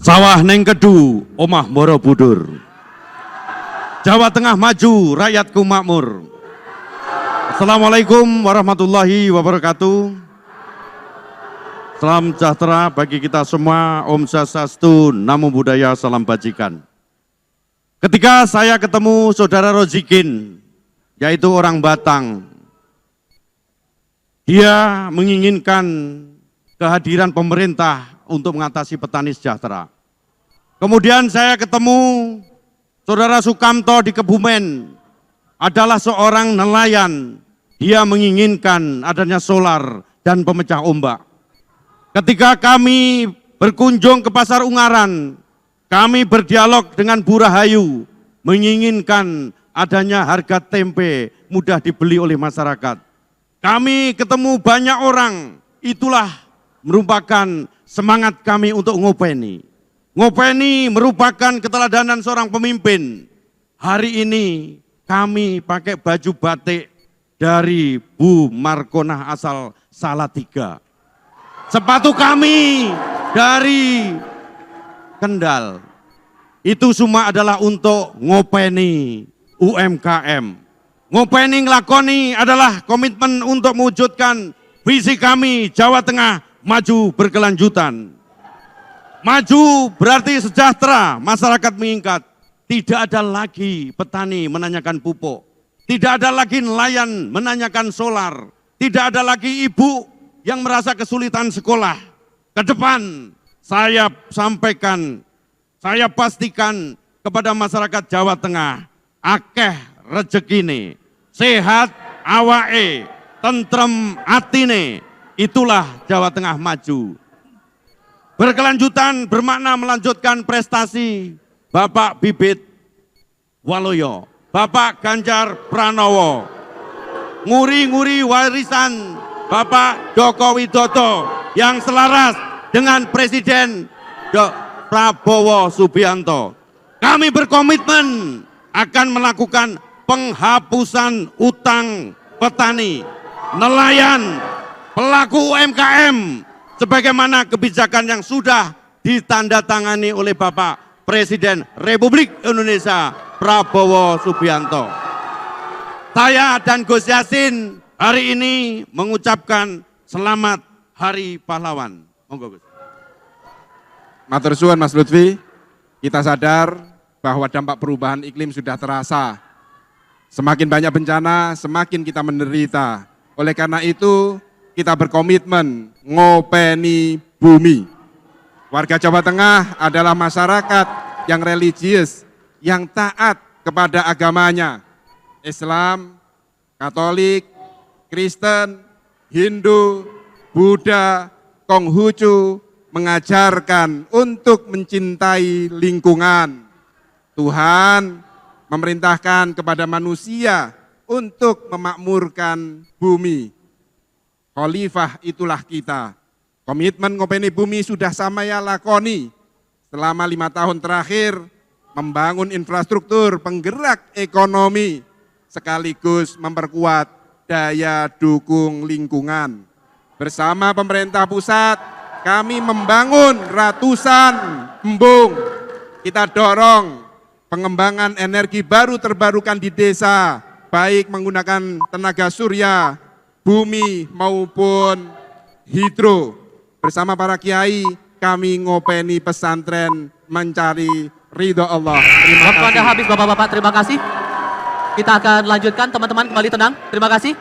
Sawah neng kedu, omah Borobudur. Jawa Tengah maju, rakyatku makmur. Assalamualaikum warahmatullahi wabarakatuh. Salam sejahtera bagi kita semua. Om Swastiastu, Namo Buddhaya, salam bajikan. Ketika saya ketemu saudara Rozikin, yaitu orang Batang, dia menginginkan kehadiran pemerintah untuk mengatasi petani sejahtera. Kemudian saya ketemu saudara Sukamto di Kebumen, adalah seorang nelayan. Dia menginginkan adanya solar dan pemecah ombak. Ketika kami berkunjung ke Pasar Ungaran, kami berdialog dengan Bu Rahayu, menginginkan adanya harga tempe mudah dibeli oleh masyarakat. Kami ketemu banyak orang, itulah merupakan semangat kami untuk ngopeni. Ngopeni merupakan keteladanan seorang pemimpin. Hari ini kami pakai baju batik dari Bu Markonah asal Salatiga. Sepatu kami dari Kendal. Itu semua adalah untuk ngopeni UMKM. Ngopeni ngelakoni adalah komitmen untuk mewujudkan visi kami Jawa Tengah maju berkelanjutan. Maju berarti sejahtera, masyarakat meningkat. Tidak ada lagi petani menanyakan pupuk. Tidak ada lagi nelayan menanyakan solar. Tidak ada lagi ibu yang merasa kesulitan sekolah. Ke depan saya sampaikan, saya pastikan kepada masyarakat Jawa Tengah, akeh rezekine, sehat awake, tentrem atine, itulah Jawa Tengah maju. Berkelanjutan bermakna melanjutkan prestasi Bapak Bibit Waloyo, Bapak Ganjar Pranowo, nguri-nguri warisan Bapak Joko Widodo yang selaras dengan Presiden Prabowo Subianto. Kami berkomitmen akan melakukan penghapusan utang petani, nelayan, pelaku UMKM, sebagaimana kebijakan yang sudah ditandatangani oleh Bapak Presiden Republik Indonesia Prabowo Subianto. Saya dan Gus Yassin hari ini mengucapkan selamat Hari Pahlawan. Monggo Gus. Matur suwun Mas Lutfi, kita sadar bahwa dampak perubahan iklim sudah terasa. Semakin banyak bencana, semakin kita menderita. Oleh karena itu, kita berkomitmen ngopeni bumi. Warga Jawa Tengah adalah masyarakat yang religius, yang taat kepada agamanya. Islam, Katolik, Kristen, Hindu, Buddha, Konghucu mengajarkan untuk mencintai lingkungan. Tuhan memerintahkan kepada manusia untuk memakmurkan bumi. Khalifah itulah kita. Komitmen ngopeni bumi sudah saya lakoni selama 5 tahun terakhir, membangun infrastruktur penggerak ekonomi sekaligus memperkuat daya dukung lingkungan. Bersama pemerintah pusat kami membangun ratusan embung. Kita dorong pengembangan energi baru terbarukan di desa, baik menggunakan tenaga surya, bumi maupun hidro. Bersama para kiai kami ngopeni pesantren mencari ridho Allah. Waktu Anda habis Bapak-bapak, terima kasih. Kita akan lanjutkan, teman-teman kembali tenang. Terima kasih.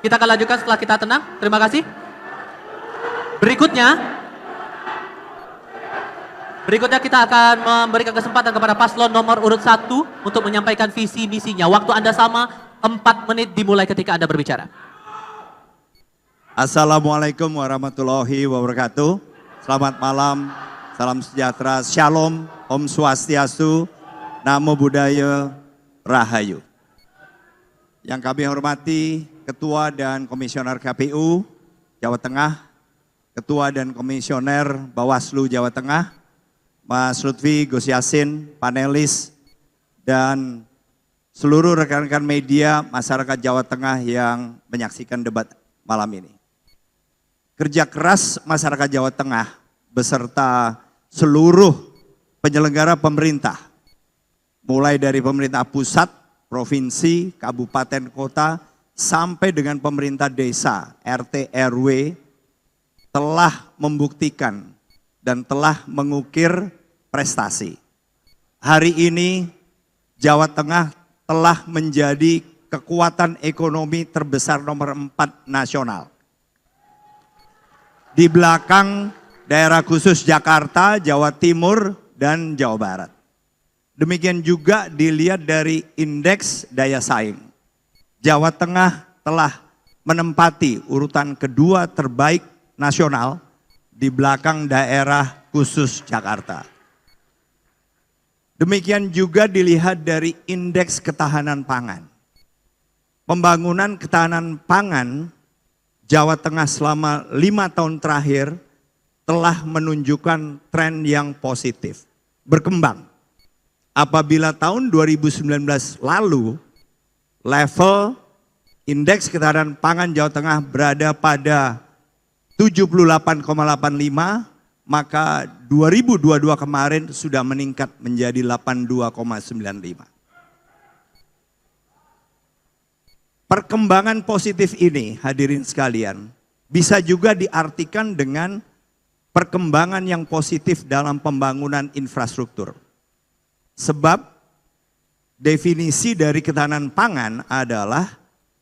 Kita akan lanjutkan setelah kita tenang. Terima kasih. Berikutnya kita akan memberikan kesempatan kepada paslon nomor urut 1 untuk menyampaikan visi misinya. Waktu Anda sama 4 menit dimulai ketika Anda berbicara. Assalamualaikum warahmatullahi wabarakatuh. Selamat malam, salam sejahtera, shalom, Om Swastiastu, Namo Buddhaya, Rahayu. Yang kami hormati Ketua dan Komisioner KPU Jawa Tengah, Ketua dan Komisioner Bawaslu Jawa Tengah, Mas Lutfi, Gus Yassin, panelis, dan seluruh rekan-rekan media masyarakat Jawa Tengah yang menyaksikan debat malam ini. Kerja keras masyarakat Jawa Tengah beserta seluruh penyelenggara pemerintah, mulai dari pemerintah pusat, provinsi, kabupaten, kota, sampai dengan pemerintah desa, RT, RW, telah membuktikan dan telah mengukir prestasi. Hari ini Jawa Tengah telah menjadi kekuatan ekonomi terbesar nomor 4 nasional. Di belakang daerah khusus Jakarta, Jawa Timur, dan Jawa Barat. Demikian juga dilihat dari indeks daya saing. Jawa Tengah telah menempati urutan kedua terbaik nasional di belakang daerah khusus Jakarta. Demikian juga dilihat dari indeks ketahanan pangan. Pembangunan ketahanan pangan Jawa Tengah selama 5 tahun terakhir telah menunjukkan tren yang positif, berkembang. Apabila tahun 2019 lalu level indeks ketahanan pangan Jawa Tengah berada pada 78,85, maka 2022 kemarin sudah meningkat menjadi 82,95. Perkembangan positif ini, hadirin sekalian, bisa juga diartikan dengan perkembangan yang positif dalam pembangunan infrastruktur. Sebab definisi dari ketahanan pangan adalah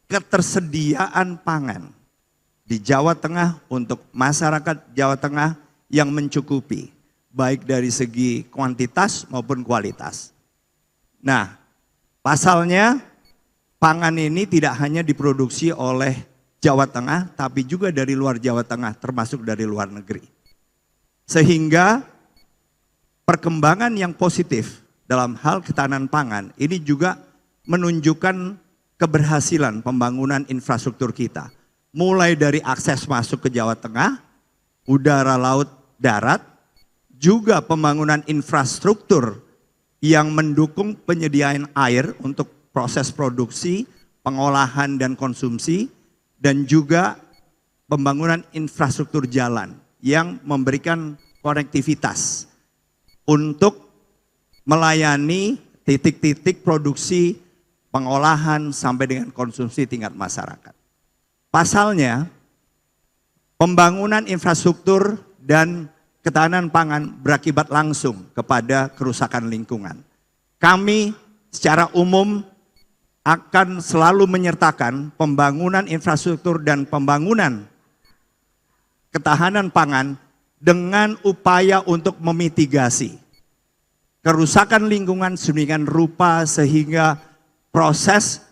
ketersediaan pangan di Jawa Tengah untuk masyarakat Jawa Tengah yang mencukupi, baik dari segi kuantitas maupun kualitas. Nah, pasalnya pangan ini tidak hanya diproduksi oleh Jawa Tengah, tapi juga dari luar Jawa Tengah, termasuk dari luar negeri. Sehingga perkembangan yang positif dalam hal ketahanan pangan ini juga menunjukkan keberhasilan pembangunan infrastruktur kita. Mulai dari akses masuk ke Jawa Tengah, udara, laut, darat, juga pembangunan infrastruktur yang mendukung penyediaan air untuk proses produksi, pengolahan dan konsumsi, dan juga pembangunan infrastruktur jalan yang memberikan konektivitas untuk melayani titik-titik produksi, pengolahan sampai dengan konsumsi tingkat masyarakat. Pasalnya, pembangunan infrastruktur dan ketahanan pangan berakibat langsung kepada kerusakan lingkungan. Kami secara umum akan selalu menyertakan pembangunan infrastruktur dan pembangunan ketahanan pangan dengan upaya untuk memitigasi kerusakan lingkungan sedemikian rupa sehingga proses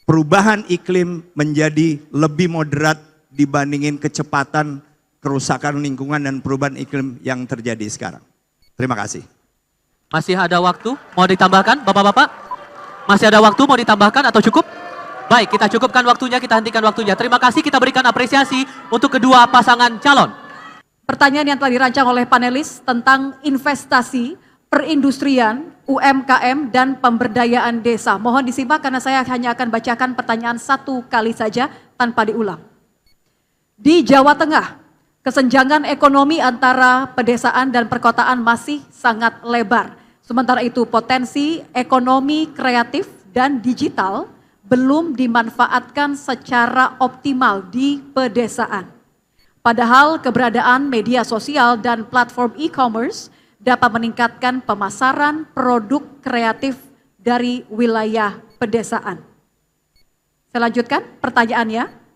perubahan iklim menjadi lebih moderat dibandingin kecepatan kerusakan lingkungan dan perubahan iklim yang terjadi sekarang. Terima kasih. Masih ada waktu, mau ditambahkan Bapak-Bapak? Masih ada waktu, mau ditambahkan atau cukup? Baik, kita cukupkan waktunya, kita hentikan waktunya. Terima kasih, kita berikan apresiasi untuk kedua pasangan calon. Pertanyaan yang telah dirancang oleh panelis tentang investasi, perindustrian, UMKM, dan pemberdayaan desa. Mohon disimak karena saya hanya akan bacakan pertanyaan satu kali saja tanpa diulang. Di Jawa Tengah, kesenjangan ekonomi antara pedesaan dan perkotaan masih sangat lebar. Sementara itu potensi ekonomi kreatif dan digital belum dimanfaatkan secara optimal di pedesaan. Padahal keberadaan media sosial dan platform e-commerce dapat meningkatkan pemasaran produk kreatif dari wilayah pedesaan. Saya lanjutkan pertanyaannya.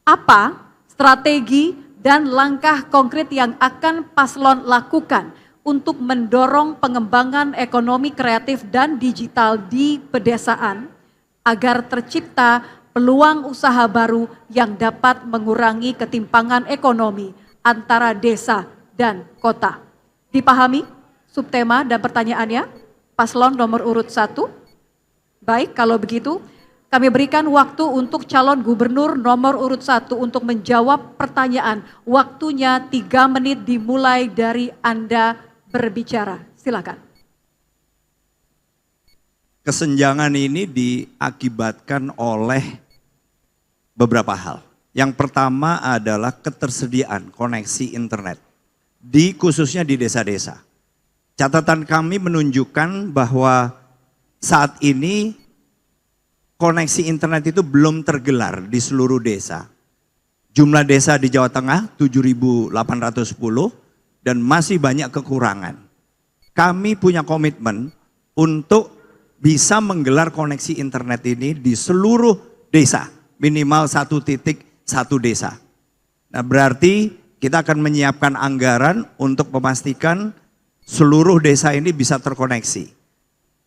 Apa strategi dan langkah konkret yang akan paslon lakukan untuk mendorong pengembangan ekonomi kreatif dan digital di pedesaan agar tercipta peluang usaha baru yang dapat mengurangi ketimpangan ekonomi antara desa dan kota? Dipahami subtema dan pertanyaannya? Paslon nomor urut 1. Baik, kalau begitu kami berikan waktu untuk calon gubernur nomor urut 1 untuk menjawab pertanyaan. Waktunya 3 menit dimulai dari Anda berbicara. Silakan. Kesenjangan ini diakibatkan oleh beberapa hal. Yang pertama adalah ketersediaan koneksi internet, khususnya di desa-desa. catatan kami menunjukkan bahwa saat ini koneksi internet itu belum tergelar di seluruh desa. Jumlah desa di Jawa Tengah 7.810 dan masih banyak kekurangan. Kami punya komitmen untuk bisa menggelar koneksi internet ini di seluruh desa, minimal 1 titik 1 desa. Nah, berarti kita akan menyiapkan anggaran untuk memastikan seluruh desa ini bisa terkoneksi.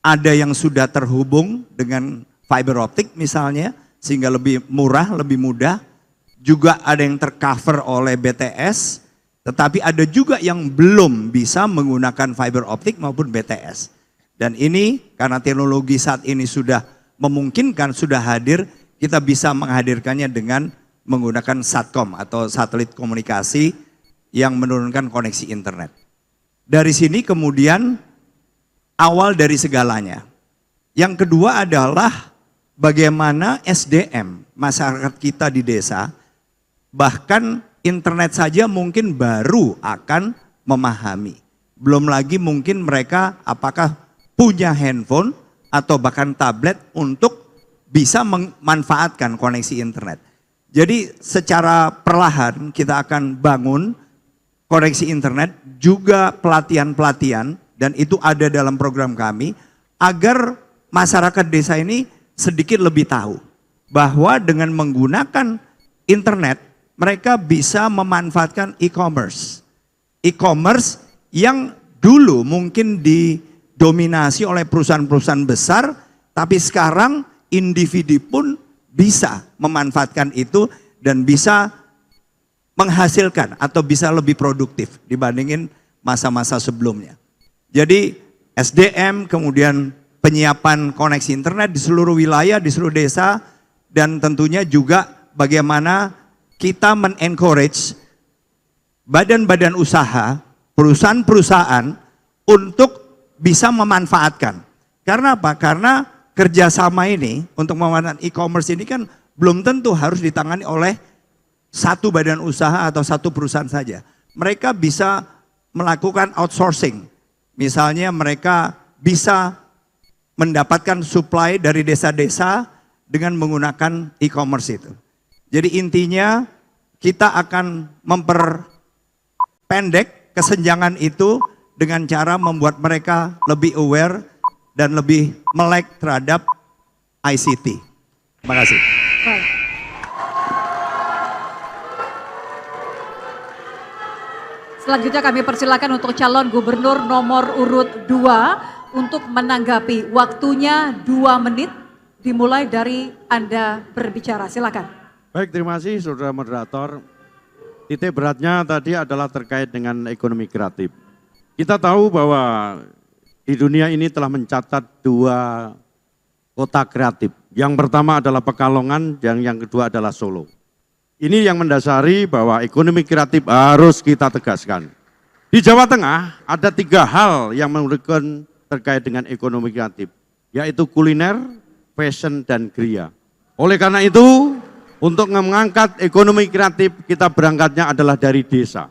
Ada yang sudah terhubung dengan fiber optik misalnya, sehingga lebih murah, lebih mudah. Juga ada yang tercover oleh BTS, tetapi ada juga yang belum bisa menggunakan fiber optik maupun BTS. Dan ini karena teknologi saat ini sudah memungkinkan, sudah hadir, kita bisa menghadirkannya dengan menggunakan Satcom atau satelit komunikasi yang menurunkan koneksi internet. Dari sini kemudian awal dari segalanya. Yang kedua adalah bagaimana SDM masyarakat kita di desa, bahkan internet saja mungkin baru akan memahami. Belum lagi mungkin mereka apakah punya handphone atau bahkan tablet untuk bisa memanfaatkan koneksi internet. Jadi secara perlahan kita akan bangun koneksi internet, juga pelatihan-pelatihan, dan itu ada dalam program kami, agar masyarakat desa ini sedikit lebih tahu bahwa dengan menggunakan internet, mereka bisa memanfaatkan e-commerce. E-commerce yang dulu mungkin didominasi oleh perusahaan-perusahaan besar, tapi sekarang individu pun bisa memanfaatkan itu dan bisa menghasilkan atau bisa lebih produktif dibandingin masa-masa sebelumnya. Jadi SDM, kemudian penyiapan koneksi internet di seluruh wilayah, di seluruh desa, dan tentunya juga bagaimana kita men-encourage badan-badan usaha, perusahaan-perusahaan untuk bisa memanfaatkan. Karena apa? Karena kerjasama ini untuk memanfaatkan e-commerce ini kan belum tentu harus ditangani oleh satu badan usaha atau satu perusahaan saja. Mereka bisa melakukan outsourcing. Misalnya mereka bisa mendapatkan supply dari desa-desa dengan menggunakan e-commerce itu. Jadi intinya kita akan memperpendek kesenjangan itu dengan cara membuat mereka lebih aware dan lebih melek terhadap ICT. Terima kasih. Baik. Selanjutnya kami persilakan untuk calon gubernur nomor urut 2 untuk menanggapi. Waktunya 2 menit dimulai dari Anda berbicara. Silakan. Baik, terima kasih Saudara Moderator. Titik beratnya tadi adalah terkait dengan ekonomi kreatif. Kita tahu bahwa di dunia ini telah mencatat 2 kota kreatif. Yang pertama adalah Pekalongan, dan yang kedua adalah Solo. Ini yang mendasari bahwa ekonomi kreatif harus kita tegaskan. Di Jawa Tengah ada 3 hal yang menurutkan terkait dengan ekonomi kreatif, yaitu kuliner, fashion, dan kriya. Oleh karena itu, untuk mengangkat ekonomi kreatif, kita berangkatnya adalah dari desa.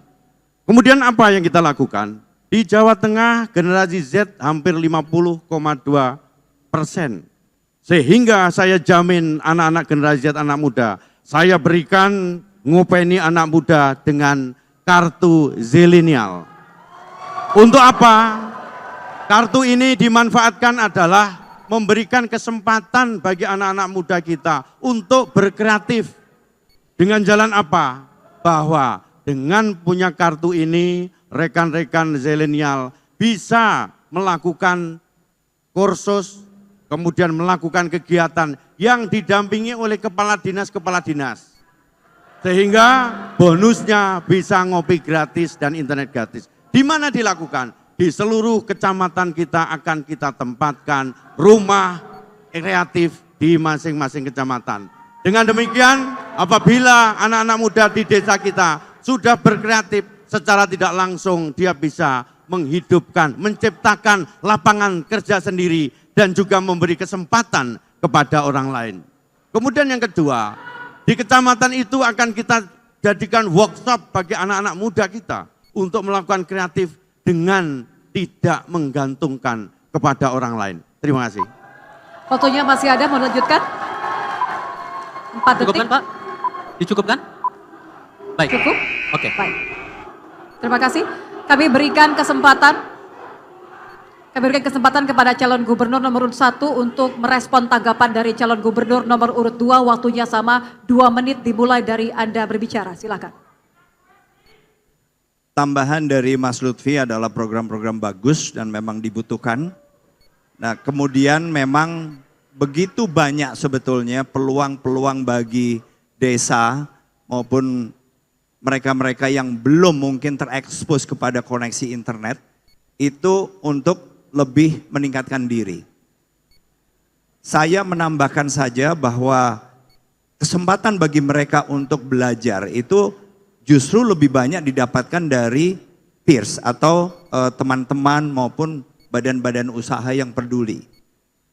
Kemudian apa yang kita lakukan? Di Jawa Tengah generasi Z hampir 50,2%. Sehingga saya jamin anak-anak generasi Z, anak muda, saya berikan ngopeni anak muda dengan kartu zilenial. Untuk apa? Kartu ini dimanfaatkan adalah memberikan kesempatan bagi anak-anak muda kita untuk berkreatif. Dengan jalan apa? Bahwa dengan punya kartu ini, rekan-rekan zilenial bisa melakukan kursus, kemudian melakukan kegiatan yang didampingi oleh kepala dinas. Sehingga bonusnya bisa ngopi gratis dan internet gratis. Di mana dilakukan? Di seluruh kecamatan kita akan kita tempatkan rumah kreatif di masing-masing kecamatan. Dengan demikian, apabila anak-anak muda di desa kita sudah berkreatif, secara tidak langsung dia bisa menghidupkan, menciptakan lapangan kerja sendiri dan juga memberi kesempatan kepada orang lain. Kemudian yang kedua, di kecamatan itu akan kita jadikan workshop bagi anak-anak muda kita untuk melakukan kreatif dengan tidak menggantungkan kepada orang lain. Terima kasih. Waktunya masih ada, mau lanjutkan? 4 detik. Cukupkan Pak? Dicukupkan? Baik. Cukup? Oke. Baik. Terima kasih. Kami berikan kesempatan kepada calon gubernur nomor urut 1 untuk merespon tanggapan dari calon gubernur nomor urut 2. Waktunya sama 2 menit dimulai dari Anda berbicara. Silakan. Tambahan dari Mas Lutfi adalah program-program bagus dan memang dibutuhkan. Nah, kemudian memang begitu banyak sebetulnya peluang-peluang bagi desa maupun mereka-mereka yang belum mungkin terekspos kepada koneksi internet itu untuk lebih meningkatkan diri. Saya menambahkan saja bahwa kesempatan bagi mereka untuk belajar itu justru lebih banyak didapatkan dari peers atau teman-teman maupun badan-badan usaha yang peduli.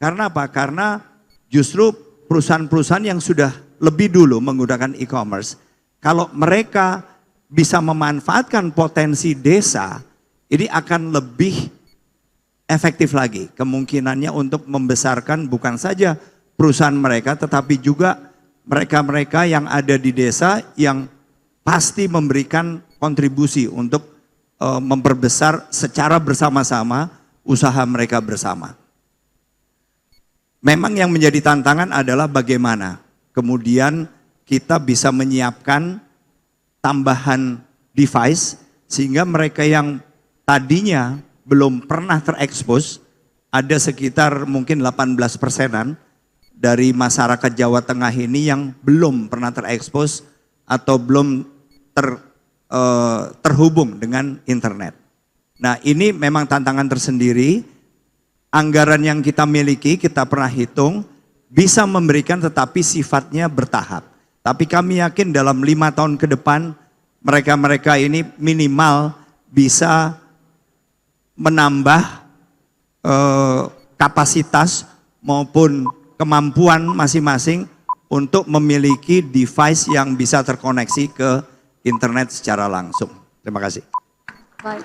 Karena apa? Karena justru perusahaan-perusahaan yang sudah lebih dulu menggunakan e-commerce, kalau mereka bisa memanfaatkan potensi desa, ini akan lebih efektif lagi kemungkinannya untuk membesarkan bukan saja perusahaan mereka, tetapi juga mereka-mereka yang ada di desa yang pasti memberikan kontribusi untuk memperbesar secara bersama-sama usaha mereka bersama. Memang yang menjadi tantangan adalah bagaimana kemudian kita bisa menyiapkan tambahan device sehingga mereka yang tadinya belum pernah terekspos, ada sekitar mungkin 18%-an dari masyarakat Jawa Tengah ini yang belum pernah terekspos atau belum terhubung dengan internet. Nah, ini memang tantangan tersendiri. Anggaran yang kita miliki, kita pernah hitung, bisa memberikan tetapi sifatnya bertahap. Tapi kami yakin dalam 5 tahun ke depan, mereka-mereka ini minimal bisa menambah kapasitas maupun kemampuan masing-masing untuk memiliki device yang bisa terkoneksi ke internet secara langsung. Terima kasih. Baik.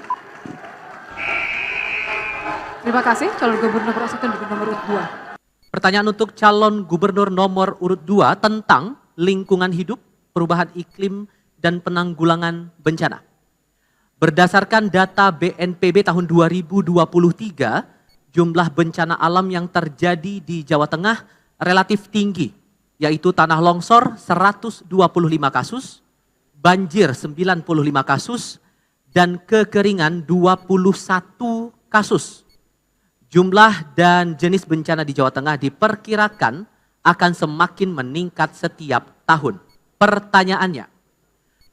Terima kasih, calon gubernur nomor 1 dan nomor urut 2. Pertanyaan untuk calon gubernur nomor urut 2 tentang lingkungan hidup, perubahan iklim, dan penanggulangan bencana. Berdasarkan data BNPB tahun 2023, jumlah bencana alam yang terjadi di Jawa Tengah relatif tinggi, yaitu tanah longsor 125 kasus, banjir 95 kasus, dan kekeringan 21 kasus. Jumlah dan jenis bencana di Jawa Tengah diperkirakan akan semakin meningkat setiap tahun. Pertanyaannya,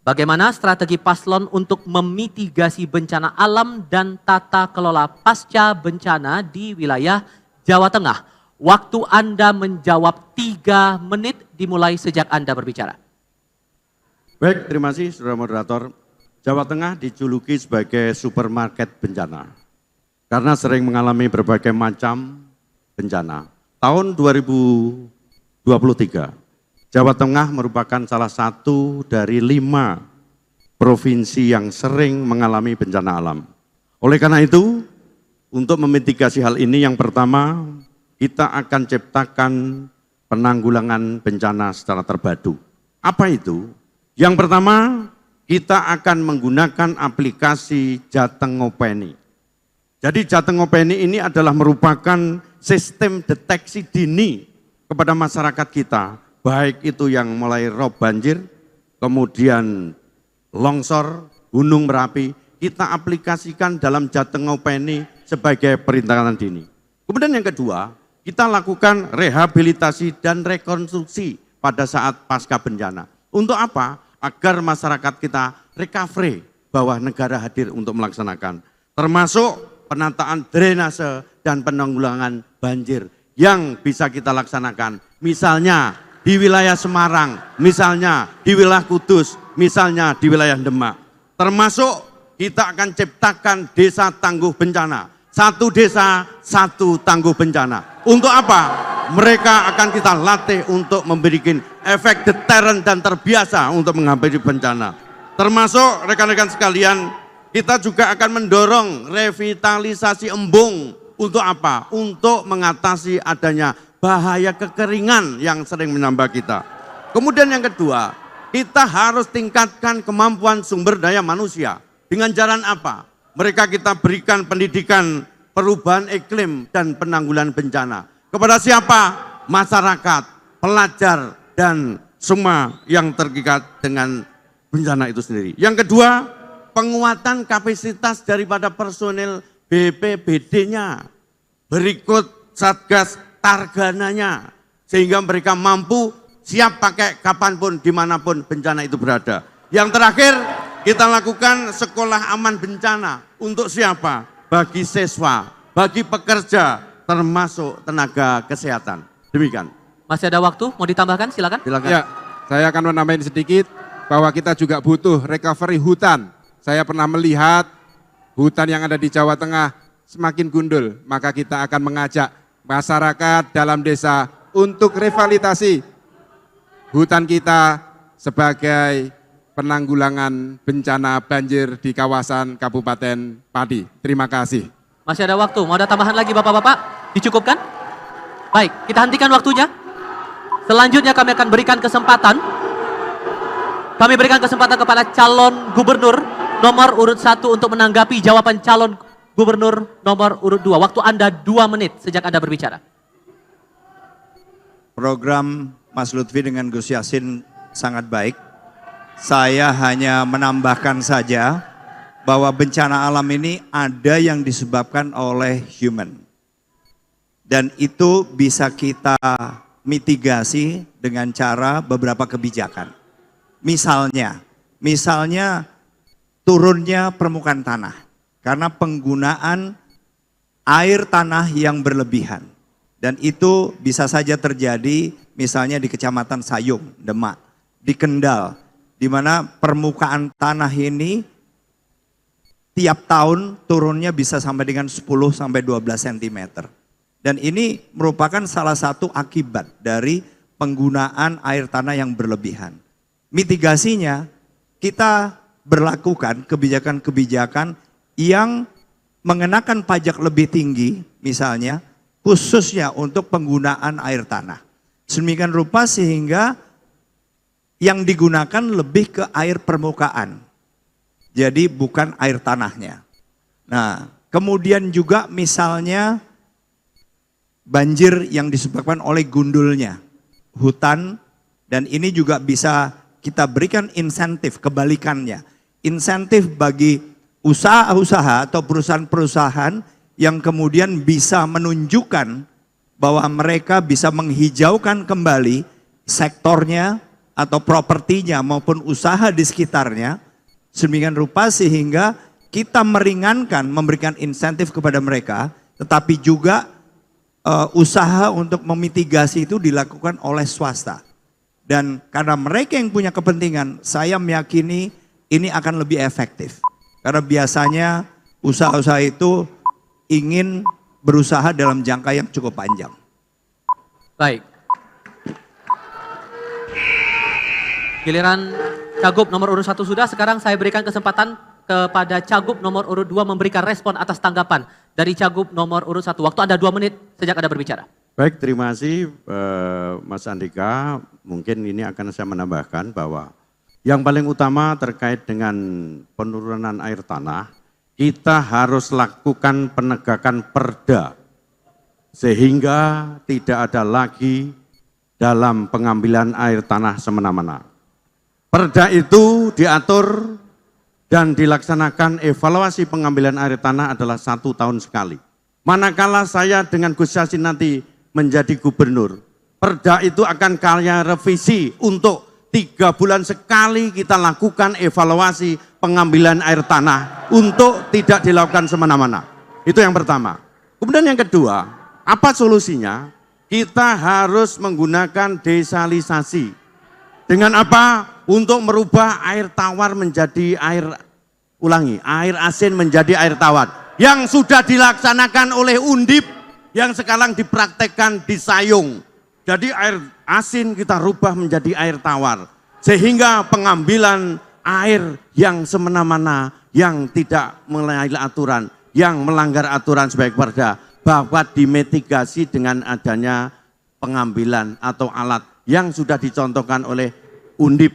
bagaimana strategi paslon untuk memitigasi bencana alam dan tata kelola pasca bencana di wilayah Jawa Tengah? Waktu Anda menjawab 3 menit dimulai sejak Anda berbicara. Baik, terima kasih saudara moderator. Jawa Tengah dijuluki sebagai supermarket bencana karena sering mengalami berbagai macam bencana. Tahun 2023, Jawa Tengah merupakan salah satu dari 5 provinsi yang sering mengalami bencana alam. Oleh karena itu, untuk memitigasi hal ini yang pertama, kita akan ciptakan penanggulangan bencana secara terpadu. Apa itu? Yang pertama, kita akan menggunakan aplikasi Jateng Ngopeni. Jadi Jateng Ngopeni ini adalah merupakan sistem deteksi dini kepada masyarakat kita, baik itu yang mulai rob banjir, kemudian longsor, gunung Merapi, kita aplikasikan dalam Jateng Ngopeni sebagai perintangan dini. Kemudian yang kedua, kita lakukan rehabilitasi dan rekonstruksi pada saat pasca bencana. Untuk apa? Agar masyarakat kita recovery bahwa negara hadir untuk melaksanakan. Termasuk penataan drainase dan penanggulangan banjir yang bisa kita laksanakan. Misalnya di wilayah Semarang, misalnya di wilayah Kudus, misalnya di wilayah Demak. Termasuk kita akan ciptakan desa tangguh bencana. 1 desa, 1 tangguh bencana. Untuk apa? Mereka akan kita latih untuk memberikan efek deterrent dan terbiasa untuk menghadapi bencana. Termasuk rekan-rekan sekalian, Kita juga akan mendorong revitalisasi embung. Untuk apa? Untuk mengatasi adanya bahaya kekeringan yang sering menambah kita. Kemudian yang kedua, kita harus tingkatkan kemampuan sumber daya manusia. Dengan jalan apa? Mereka kita berikan pendidikan perubahan iklim dan penanggulangan bencana. Kepada siapa? Masyarakat, pelajar, dan semua yang terkait dengan bencana itu sendiri. Yang kedua, penguatan kapasitas daripada personil BPBD-nya. Berikut Satgas Targananya. Sehingga mereka mampu siap pakai kapanpun, dimanapun bencana itu berada. Yang terakhir, kita lakukan sekolah aman bencana. Untuk siapa? Bagi siswa, bagi pekerja, termasuk tenaga kesehatan. Demikian. Masih ada waktu, mau ditambahkan? Silakan. Silakan. Ya, saya akan menambahin sedikit bahwa kita juga butuh recovery hutan. Saya pernah melihat hutan yang ada di Jawa Tengah semakin gundul, maka kita akan mengajak masyarakat dalam desa untuk revitalisasi hutan kita sebagai penanggulangan bencana banjir di kawasan Kabupaten Pati. Terima kasih. Masih ada waktu, mau ada tambahan lagi Bapak-Bapak? Dicukupkan? Baik, kita hentikan waktunya. Selanjutnya kami akan berikan kesempatan. Kami berikan kesempatan kepada calon gubernur nomor urut 1 untuk menanggapi jawaban calon gubernur nomor urut 2. Waktu Anda 2 menit sejak Anda berbicara. Program Mas Lutfi dengan Gus Yassin sangat baik. Saya hanya menambahkan saja bahwa bencana alam ini ada yang disebabkan oleh human. Dan itu bisa kita mitigasi dengan cara beberapa kebijakan. Misalnya turunnya permukaan tanah karena penggunaan air tanah yang berlebihan. Dan itu bisa saja terjadi misalnya di Kecamatan Sayung, Demak, di Kendal, di mana permukaan tanah ini tiap tahun turunnya bisa sampai dengan 10 sampai 12 cm. Dan ini merupakan salah satu akibat dari penggunaan air tanah yang berlebihan. Mitigasinya kita berlakukan kebijakan-kebijakan yang mengenakan pajak lebih tinggi misalnya khususnya untuk penggunaan air tanah. Sedemikian rupa sehingga yang digunakan lebih ke air permukaan. Jadi bukan air tanahnya. Nah, kemudian juga misalnya banjir yang disebabkan oleh gundulnya hutan, dan ini juga bisa kita berikan insentif kebalikannya. Insentif bagi usaha-usaha atau perusahaan-perusahaan yang kemudian bisa menunjukkan bahwa mereka bisa menghijaukan kembali sektornya atau propertinya maupun usaha di sekitarnya. Sedemikian rupa sehingga kita meringankan, memberikan insentif kepada mereka, tetapi juga usaha untuk memitigasi itu dilakukan oleh swasta. Dan karena mereka yang punya kepentingan, saya meyakini ini akan lebih efektif. Karena biasanya usaha-usaha itu ingin berusaha dalam jangka yang cukup panjang. Baik. Giliran Cagup nomor urut 1 sudah, sekarang saya berikan kesempatan kepada Cagup nomor urut 2 memberikan respon atas tanggapan dari Cagup nomor urut 1. Waktu Anda 2 menit sejak Anda berbicara. Baik, terima kasih Mas Andika. Mungkin ini akan saya menambahkan bahwa yang paling utama terkait dengan penurunan air tanah, kita harus lakukan penegakan perda sehingga tidak ada lagi dalam pengambilan air tanah semena-mena. Perda itu diatur dan dilaksanakan evaluasi pengambilan air tanah adalah 1 tahun sekali. Manakala saya dengan Gus Yassin nanti menjadi gubernur, perda itu akan kaya revisi untuk 3 bulan sekali kita lakukan evaluasi pengambilan air tanah untuk tidak dilakukan semena-mena. Itu yang pertama. Kemudian yang kedua, apa solusinya? Kita harus menggunakan desalinasi. Dengan apa? Untuk merubah air tawar menjadi air, air asin menjadi air tawar. Yang sudah dilaksanakan oleh Undip, yang sekarang dipraktekkan di Sayung. Jadi air asin kita rubah menjadi air tawar. Sehingga pengambilan air yang semena-mena yang tidak melayani aturan, yang melanggar aturan sebaik perda, bahwa dimitigasi dengan adanya pengambilan atau alat yang sudah dicontohkan oleh Undip.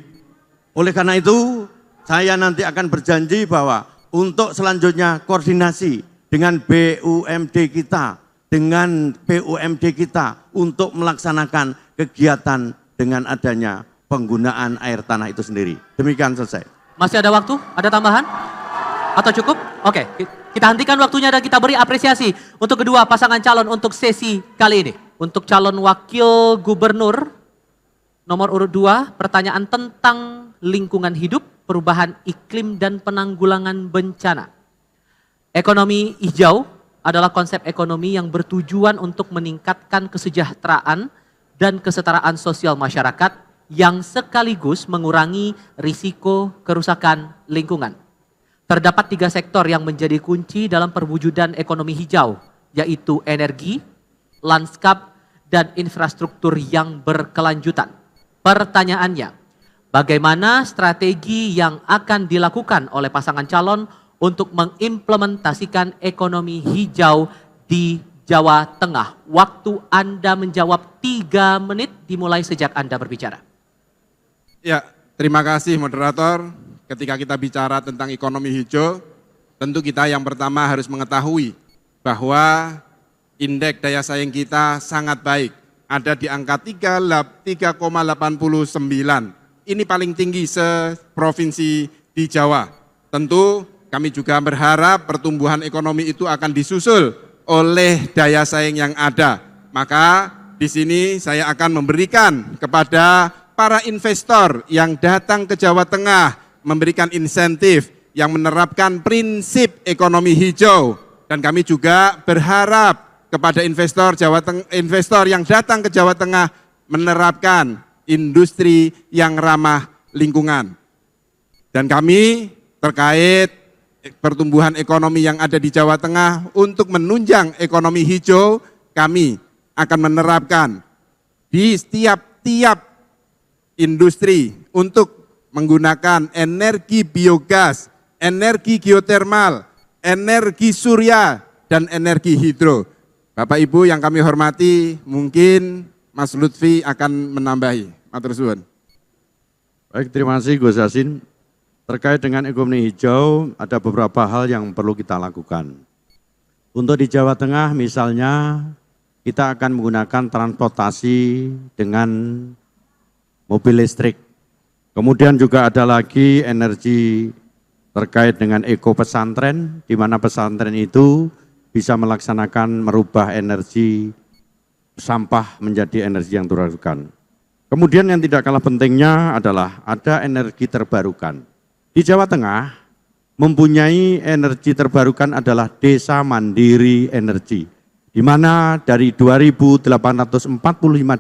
Oleh karena itu, saya nanti akan berjanji bahwa untuk selanjutnya koordinasi dengan BUMD kita, dengan BUMD kita untuk melaksanakan kegiatan dengan adanya penggunaan air tanah itu sendiri. Demikian selesai. Masih ada waktu? Ada tambahan? Atau cukup? Oke, kita hentikan waktunya dan kita beri apresiasi untuk kedua pasangan calon untuk sesi kali ini. Untuk calon wakil gubernur nomor urut 2, pertanyaan tentang lingkungan hidup, perubahan iklim dan penanggulangan bencana. Ekonomi hijau adalah konsep ekonomi yang bertujuan untuk meningkatkan kesejahteraan dan kesetaraan sosial masyarakat yang sekaligus mengurangi risiko kerusakan lingkungan. Terdapat 3 sektor yang menjadi kunci dalam perwujudan ekonomi hijau, yaitu energi, lanskap, dan infrastruktur yang berkelanjutan. Pertanyaannya, bagaimana strategi yang akan dilakukan oleh pasangan calon untuk mengimplementasikan ekonomi hijau di Jawa Tengah? Waktu Anda menjawab 3 menit dimulai sejak Anda berbicara. Ya, terima kasih moderator. Ketika kita bicara tentang ekonomi hijau, tentu kita yang pertama harus mengetahui bahwa indeks daya saing kita sangat baik. Ada di angka 3,89. Ini paling tinggi se-provinsi di Jawa. Tentu kami juga berharap pertumbuhan ekonomi itu akan disusul oleh daya saing yang ada. Maka di sini saya akan memberikan kepada para investor yang datang ke Jawa Tengah, memberikan insentif yang menerapkan prinsip ekonomi hijau. Dan kami juga berharap kepada investor yang datang ke Jawa Tengah menerapkan industri yang ramah lingkungan. Dan kami terkait pertumbuhan ekonomi yang ada di Jawa Tengah untuk menunjang ekonomi hijau, kami akan menerapkan di tiap industri untuk menggunakan energi biogas, energi geotermal, energi surya, dan energi hidro. Bapak Ibu yang kami hormati, mungkin Mas Lutfi akan menambahi. Matur suwun. Baik, terima kasih Gus Yassin. Terkait dengan ekonomi hijau, ada beberapa hal yang perlu kita lakukan. Untuk di Jawa Tengah misalnya, kita akan menggunakan transportasi dengan mobil listrik. Kemudian juga ada lagi energi terkait dengan eko pesantren, di mana pesantren itu bisa melaksanakan merubah energi sampah menjadi energi yang terbarukan. Kemudian yang tidak kalah pentingnya adalah ada energi terbarukan. Di Jawa Tengah mempunyai energi terbarukan adalah desa mandiri energi, di mana dari 2.845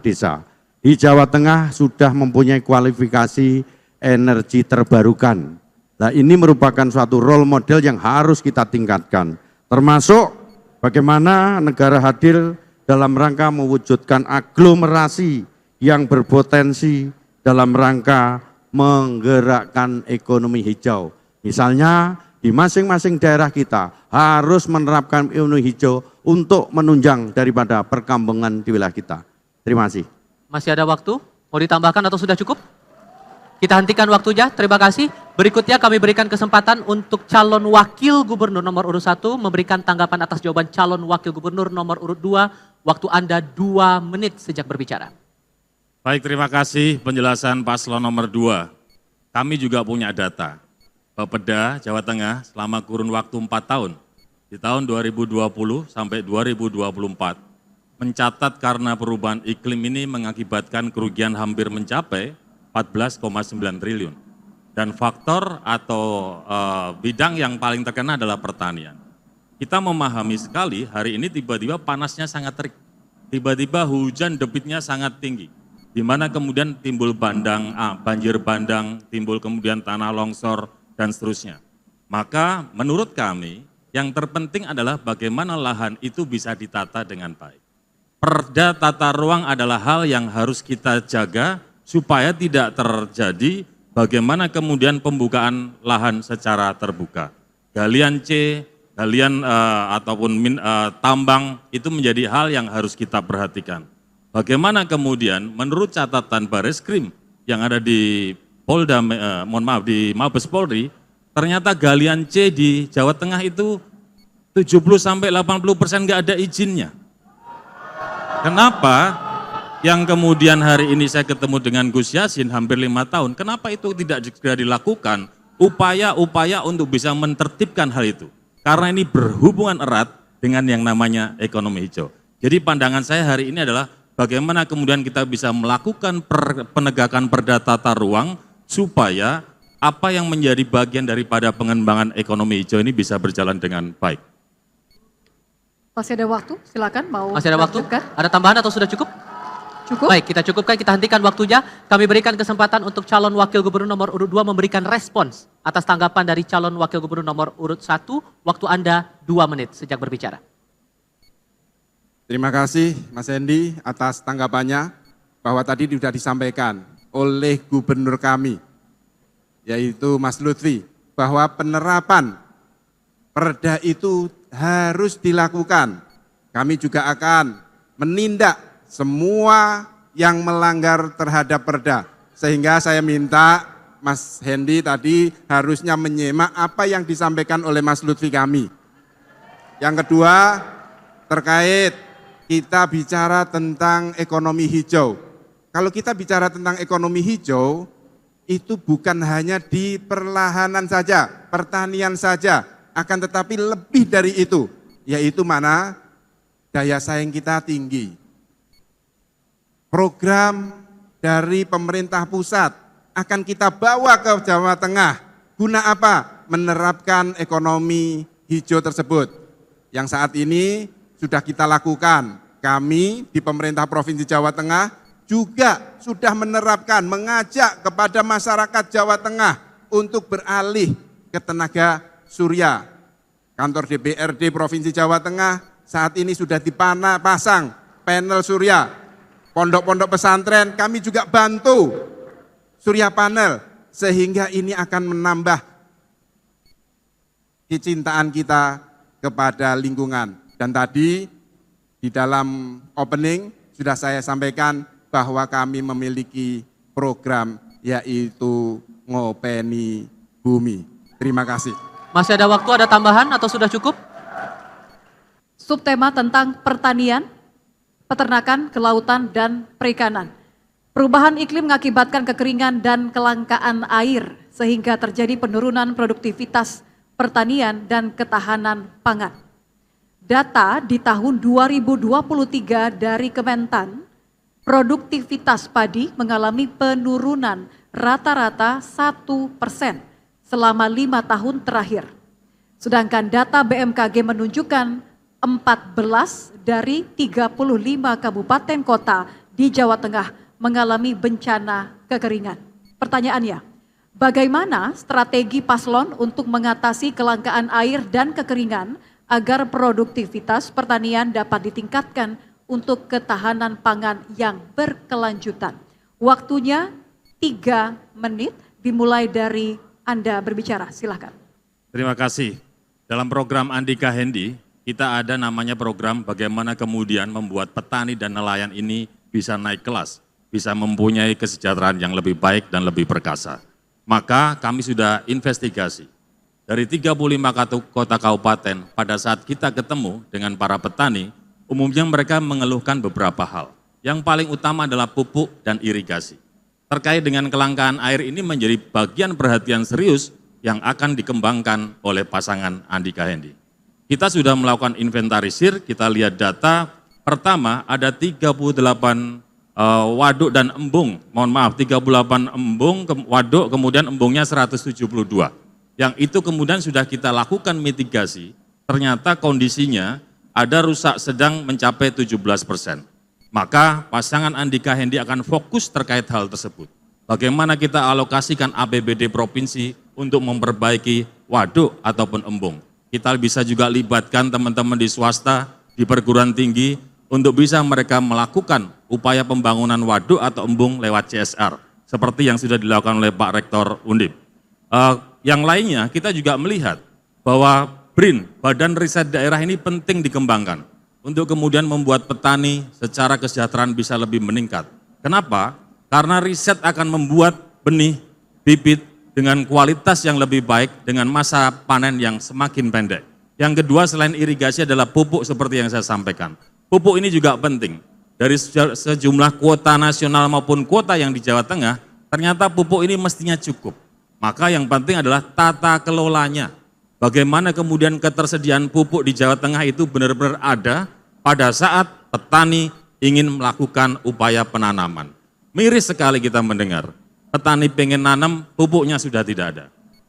desa di Jawa Tengah sudah mempunyai kualifikasi energi terbarukan. Nah, ini merupakan suatu role model yang harus kita tingkatkan, termasuk bagaimana negara hadir dalam rangka mewujudkan aglomerasi yang berpotensi dalam rangka menggerakkan ekonomi hijau. Misalnya di masing-masing daerah kita harus menerapkan ekonomi hijau untuk menunjang daripada perkampungan di wilayah kita. Terima kasih. Masih ada waktu? Mau ditambahkan atau sudah cukup? Kita hentikan waktunya, terima kasih. Berikutnya kami berikan kesempatan untuk calon wakil gubernur nomor urut 1 memberikan tanggapan atas jawaban calon wakil gubernur nomor urut 2. Waktu Anda 2 menit sejak berbicara. Baik, terima kasih penjelasan paslon nomor 2. Kami juga punya data. Bapeda Jawa Tengah selama kurun waktu 4 tahun, di tahun 2020 sampai 2024, mencatat karena perubahan iklim ini mengakibatkan kerugian hampir mencapai 14,9 triliun. Dan faktor atau bidang yang paling terkena adalah pertanian. Kita memahami sekali hari ini tiba-tiba panasnya sangat terik, tiba-tiba hujan debitnya sangat tinggi, di mana kemudian timbul banjir bandang, timbul kemudian tanah longsor, dan seterusnya. Maka menurut kami yang terpenting adalah bagaimana lahan itu bisa ditata dengan baik. Perda tata ruang adalah hal yang harus kita jaga supaya tidak terjadi bagaimana kemudian pembukaan lahan secara terbuka. galian C, galian ataupun tambang itu menjadi hal yang harus kita perhatikan. Bagaimana kemudian menurut catatan Bareskrim yang ada di Polda, di Mabes Polri, ternyata galian C di Jawa Tengah itu 70-80% nggak ada izinnya. Kenapa? Yang kemudian hari ini saya ketemu dengan Gus Yassin hampir 5 tahun, kenapa itu tidak segera dilakukan upaya-upaya untuk bisa menertibkan hal itu? Karena ini berhubungan erat dengan yang namanya ekonomi hijau. Jadi pandangan saya hari ini adalah bagaimana kemudian kita bisa melakukan penegakan perda tata ruang supaya apa yang menjadi bagian daripada pengembangan ekonomi hijau ini bisa berjalan dengan baik. Masih ada waktu, silakan mau. Masih ada waktu? lanjutkan. Ada tambahan atau sudah cukup? Cukup? Baik, kita cukupkan, kita hentikan waktunya. Kami berikan kesempatan untuk calon wakil gubernur nomor urut 2 memberikan respons atas tanggapan dari calon wakil gubernur nomor urut 1. Waktu Anda 2 menit sejak berbicara. Terima kasih Mas Hendy atas tanggapannya bahwa tadi sudah disampaikan oleh gubernur kami, yaitu Mas Lutfi, bahwa penerapan perda itu harus dilakukan. Kami juga akan menindak semua yang melanggar terhadap perda. Sehingga saya minta Mas Hendy tadi harusnya menyimak apa yang disampaikan oleh Mas Lutfi kami. Yang kedua, terkait kita bicara tentang ekonomi hijau. Kalau kita bicara tentang ekonomi hijau, itu bukan hanya di perlahanan saja, pertanian saja, akan tetapi lebih dari itu, yaitu mana daya saing kita tinggi. Program dari pemerintah pusat akan kita bawa ke Jawa Tengah. Guna apa? Menerapkan ekonomi hijau tersebut. Yang saat ini sudah kita lakukan. Kami di pemerintah Provinsi Jawa Tengah juga sudah menerapkan, mengajak kepada masyarakat Jawa Tengah untuk beralih ke tenaga surya. Kantor DPRD Provinsi Jawa Tengah saat ini sudah dipasang panel surya. Pondok-pondok pesantren kami juga bantu surya panel, sehingga ini akan menambah kecintaan kita kepada lingkungan. Dan tadi di dalam opening sudah saya sampaikan bahwa kami memiliki program yaitu Ngopeni Bumi. Terima kasih. Masih ada waktu, ada tambahan atau sudah cukup? Subtema tentang pertanian, peternakan, kelautan, dan perikanan. Perubahan iklim mengakibatkan kekeringan dan kelangkaan air sehingga terjadi penurunan produktivitas pertanian dan ketahanan pangan. Data di tahun 2023 dari Kementan, produktivitas padi mengalami penurunan rata-rata 1% selama 5 tahun terakhir. Sedangkan data BMKG menunjukkan 14 dari 35 kabupaten kota di Jawa Tengah mengalami bencana kekeringan. Pertanyaannya, bagaimana strategi paslon untuk mengatasi kelangkaan air dan kekeringan agar produktivitas pertanian dapat ditingkatkan untuk ketahanan pangan yang berkelanjutan? Waktunya 3 menit, dimulai dari Anda berbicara, silakan. Terima kasih. Dalam program Andika Hendy, kita ada namanya program bagaimana kemudian membuat petani dan nelayan ini bisa naik kelas, bisa mempunyai kesejahteraan yang lebih baik dan lebih perkasa. Maka kami sudah investigasi. Dari 35 kota kabupaten, pada saat kita ketemu dengan para petani, umumnya mereka mengeluhkan beberapa hal. Yang paling utama adalah pupuk dan irigasi. Terkait dengan kelangkaan air ini menjadi bagian perhatian serius yang akan dikembangkan oleh pasangan Andika Hendy. Kita sudah melakukan inventarisir, kita lihat data, pertama ada 38 waduk dan embung, 38 embung, waduk, kemudian embungnya 172. Yang itu kemudian sudah kita lakukan mitigasi, ternyata kondisinya ada rusak sedang mencapai 17%. Maka pasangan Andika Hendy akan fokus terkait hal tersebut. Bagaimana kita alokasikan APBD provinsi untuk memperbaiki waduk ataupun embung. Kita bisa juga libatkan teman-teman di swasta, di perguruan tinggi, untuk bisa mereka melakukan upaya pembangunan waduk atau embung lewat CSR, seperti yang sudah dilakukan oleh Pak Rektor Undip. Yang lainnya, kita juga melihat bahwa BRIN, Badan Riset Daerah ini penting dikembangkan untuk kemudian membuat petani secara kesejahteraan bisa lebih meningkat. Kenapa? Karena riset akan membuat benih, bibit dengan kualitas yang lebih baik dengan masa panen yang semakin pendek. Yang kedua selain irigasi adalah pupuk seperti yang saya sampaikan. Pupuk ini juga penting. Dari sejumlah kuota nasional maupun kuota yang di Jawa Tengah, ternyata pupuk ini mestinya cukup. Maka yang penting adalah tata kelolanya. Bagaimana kemudian ketersediaan pupuk di Jawa Tengah itu benar-benar ada pada saat petani ingin melakukan upaya penanaman. Miris sekali kita mendengar, petani pengen nanam, pupuknya sudah tidak ada.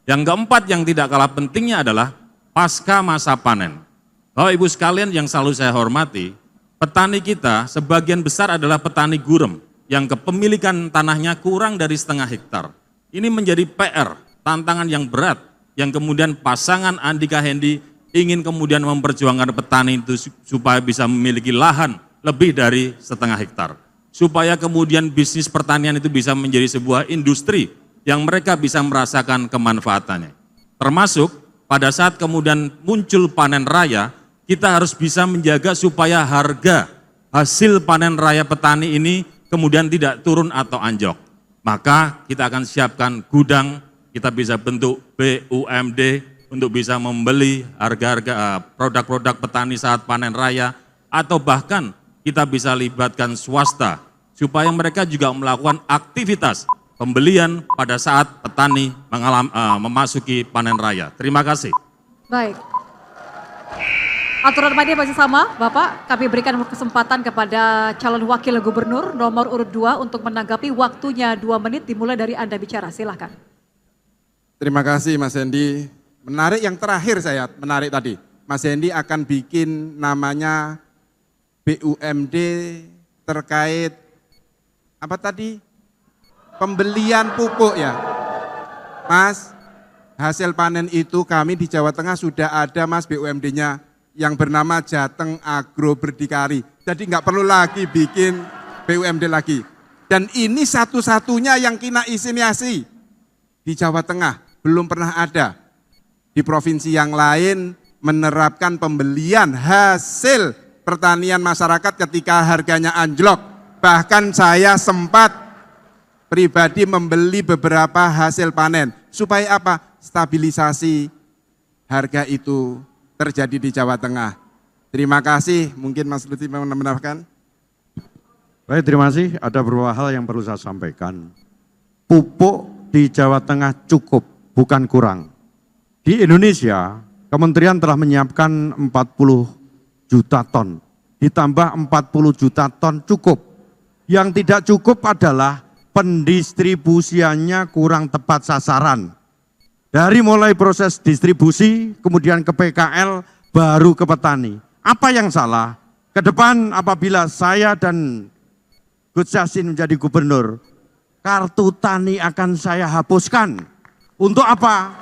Yang keempat yang tidak kalah pentingnya adalah pasca masa panen. Bapak Ibu sekalian yang selalu saya hormati, petani kita sebagian besar adalah petani gurem yang kepemilikan tanahnya kurang dari setengah hektar. Ini menjadi PR, tantangan yang berat yang kemudian pasangan Andika Hendi ingin kemudian memperjuangkan petani itu supaya bisa memiliki lahan lebih dari setengah hektar. Supaya kemudian bisnis pertanian itu bisa menjadi sebuah industri yang mereka bisa merasakan kemanfaatannya. Termasuk pada saat kemudian muncul panen raya, kita harus bisa menjaga supaya harga hasil panen raya petani ini kemudian tidak turun atau anjlok. Maka kita akan siapkan gudang, kita bisa bentuk BUMD untuk bisa membeli harga-harga produk-produk petani saat panen raya, atau bahkan kita bisa libatkan swasta supaya mereka juga melakukan aktivitas pembelian pada saat petani memasuki panen raya. Terima kasih. Baik. Aturan mainnya masih sama, Bapak. Kami berikan kesempatan kepada calon wakil gubernur nomor urut 2 untuk menanggapi, waktunya 2 menit dimulai dari Anda bicara. Silahkan. Terima kasih Mas Hendi. Menarik yang terakhir saya menarik tadi. Mas Hendi akan bikin namanya BUMD terkait apa tadi? Pembelian pupuk ya. Mas, hasil panen itu kami di Jawa Tengah sudah ada Mas BUMD-nya yang bernama Jateng Agro Berdikari. Jadi nggak perlu lagi bikin BUMD lagi. Dan ini satu-satunya yang kena inisiasi di Jawa Tengah. Belum pernah ada. Di provinsi yang lain menerapkan pembelian hasil pertanian masyarakat ketika harganya anjlok. Bahkan saya sempat pribadi membeli beberapa hasil panen. Supaya apa? Stabilisasi harga itu terjadi di Jawa Tengah. Terima kasih, mungkin Mas Lutfi menambahkan. Baik, terima kasih. Ada beberapa hal yang perlu saya sampaikan. Pupuk di Jawa Tengah cukup, bukan kurang. Di Indonesia, Kementerian telah menyiapkan 40 juta ton. Ditambah 40 juta ton cukup. Yang tidak cukup adalah pendistribusiannya kurang tepat sasaran. Dari mulai proses distribusi, kemudian ke PKL, baru ke petani. Apa yang salah? Ke depan apabila saya dan Gus Yassin menjadi gubernur, kartu tani akan saya hapuskan. Untuk apa?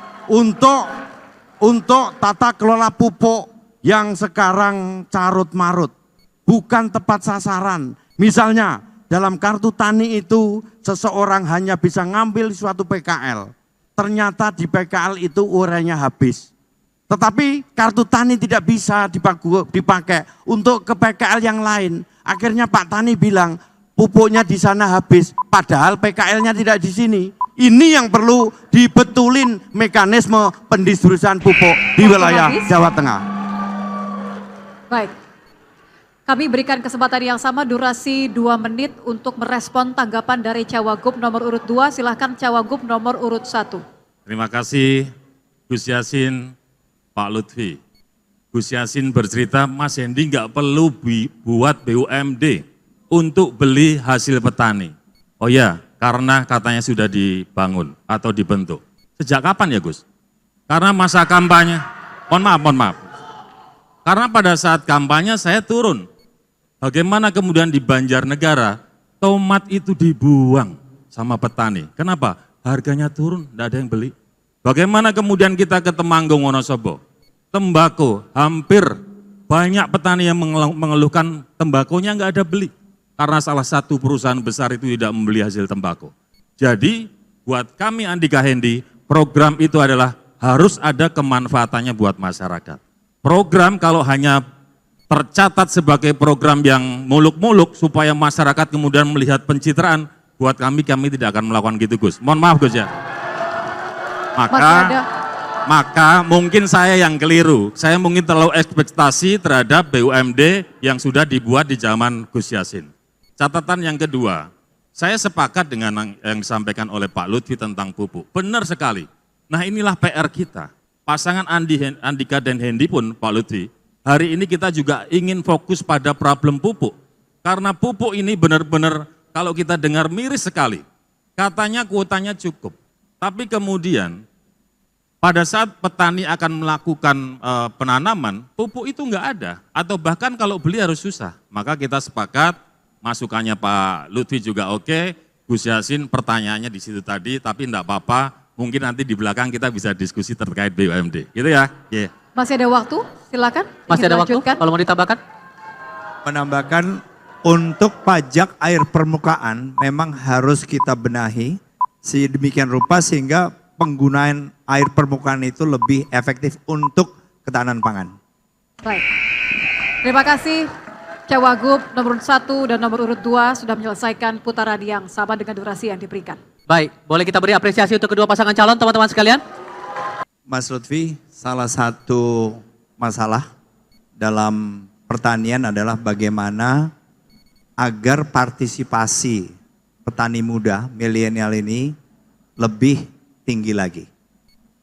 Untuk tata kelola pupuk yang sekarang carut marut. Bukan tepat sasaran. Misalnya dalam kartu tani itu seseorang hanya bisa ngambil suatu PKL. Ternyata di PKL itu urainya habis. Tetapi kartu tani tidak bisa dipakai untuk ke PKL yang lain. Akhirnya Pak Tani bilang pupuknya di sana habis, padahal PKL-nya tidak di sini. Ini yang perlu dibetulin mekanisme pendistribusian pupuk di wilayah Jawa Tengah. Baik. Kami berikan kesempatan yang sama, durasi 2 menit untuk merespon tanggapan dari Cawagup nomor urut 2. Silahkan Cawagup nomor urut 1. Terima kasih Gus Yassin, Pak Lutfi. Gus Yassin bercerita Mas Hendi nggak perlu buat BUMD untuk beli hasil petani. Oh ya, karena katanya sudah dibangun atau dibentuk. Sejak kapan ya Gus? Karena masa kampanye, mohon maaf. Karena pada saat kampanye saya turun. Bagaimana kemudian di Banjarnegara, tomat itu dibuang sama petani. Kenapa? Harganya turun, tidak ada yang beli. Bagaimana kemudian kita ke Temanggung, Wonosobo? Tembakau, hampir banyak petani yang mengeluhkan tembakonya nggak ada beli. Karena salah satu perusahaan besar itu tidak membeli hasil tembakau. Jadi buat kami Andika Hendi, program itu adalah harus ada kemanfaatannya buat masyarakat. Program kalau hanya tercatat sebagai program yang muluk-muluk supaya masyarakat kemudian melihat pencitraan, buat kami tidak akan melakukan gitu Gus. Mohon maaf Gus ya. Maka mungkin saya yang keliru, saya mungkin terlalu ekspektasi terhadap BUMD yang sudah dibuat di zaman Gus Yassin. Catatan yang kedua, saya sepakat dengan yang disampaikan oleh Pak Lutfi tentang pupuk, benar sekali. Nah inilah PR kita, pasangan Andika dan Hendy pun Pak Lutfi, hari ini kita juga ingin fokus pada problem pupuk. Karena pupuk ini benar-benar kalau kita dengar miris sekali, katanya kuotanya cukup, tapi kemudian pada saat petani akan melakukan penanaman, pupuk itu enggak ada. Atau bahkan kalau beli harus susah. Maka kita sepakat, masukannya Pak Lutfi juga oke, Gus Yassin pertanyaannya di situ tadi, tapi enggak apa-apa, mungkin nanti di belakang kita bisa diskusi terkait BUMD. Gitu ya? Yeah. Masih ada waktu, silakan. Masih Ingin ada waktu, lanjutkan? kalau mau ditambahkan? Menambahkan untuk pajak air permukaan memang harus kita benahi sedemikian rupa sehingga penggunaan air permukaan itu lebih efektif untuk ketahanan pangan. Baik. Terima kasih Cawagup nomor 1 dan nomor urut 2 sudah menyelesaikan putaran yang sama dengan durasi yang diberikan. Baik, boleh kita beri apresiasi untuk kedua pasangan calon teman-teman sekalian? Mas Lutfi, salah satu masalah dalam pertanian adalah bagaimana agar partisipasi petani muda, milenial ini lebih tinggi lagi.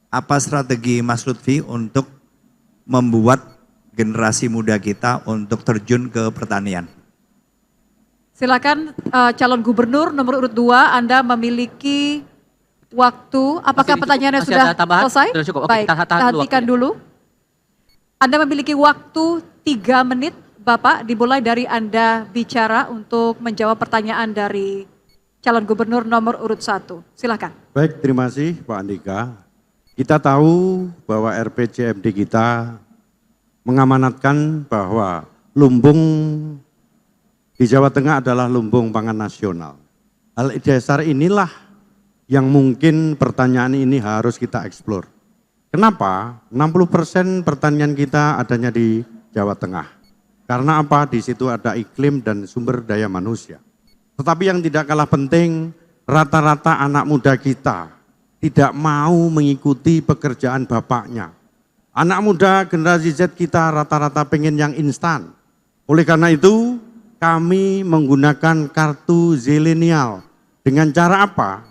Apa strategi Mas Lutfi untuk membuat generasi muda kita untuk terjun ke pertanian? Silakan calon gubernur nomor urut 2, Anda memiliki waktu. Apakah pertanyaannya masih sudah ada tambahan? selesai? Sudah cukup. Oke, Baik, tahan kita dulu hentikan waktunya. dulu. Anda memiliki waktu 3 menit, Bapak, dimulai dari Anda bicara untuk menjawab pertanyaan dari calon gubernur nomor urut 1. Silakan. Baik, terima kasih Pak Andika. Kita tahu bahwa RPJMD kita mengamanatkan bahwa lumbung di Jawa Tengah adalah lumbung pangan nasional. Hal dasar inilah yang mungkin pertanyaan ini harus kita eksplor. Kenapa 60% pertanian kita adanya di Jawa Tengah? Karena apa? Di situ ada iklim dan sumber daya manusia. Tetapi yang tidak kalah penting, rata-rata anak muda kita tidak mau mengikuti pekerjaan bapaknya. Anak muda generasi Z kita rata-rata pengen yang instan. Oleh karena itu, kami menggunakan kartu zilenial. Dengan cara apa?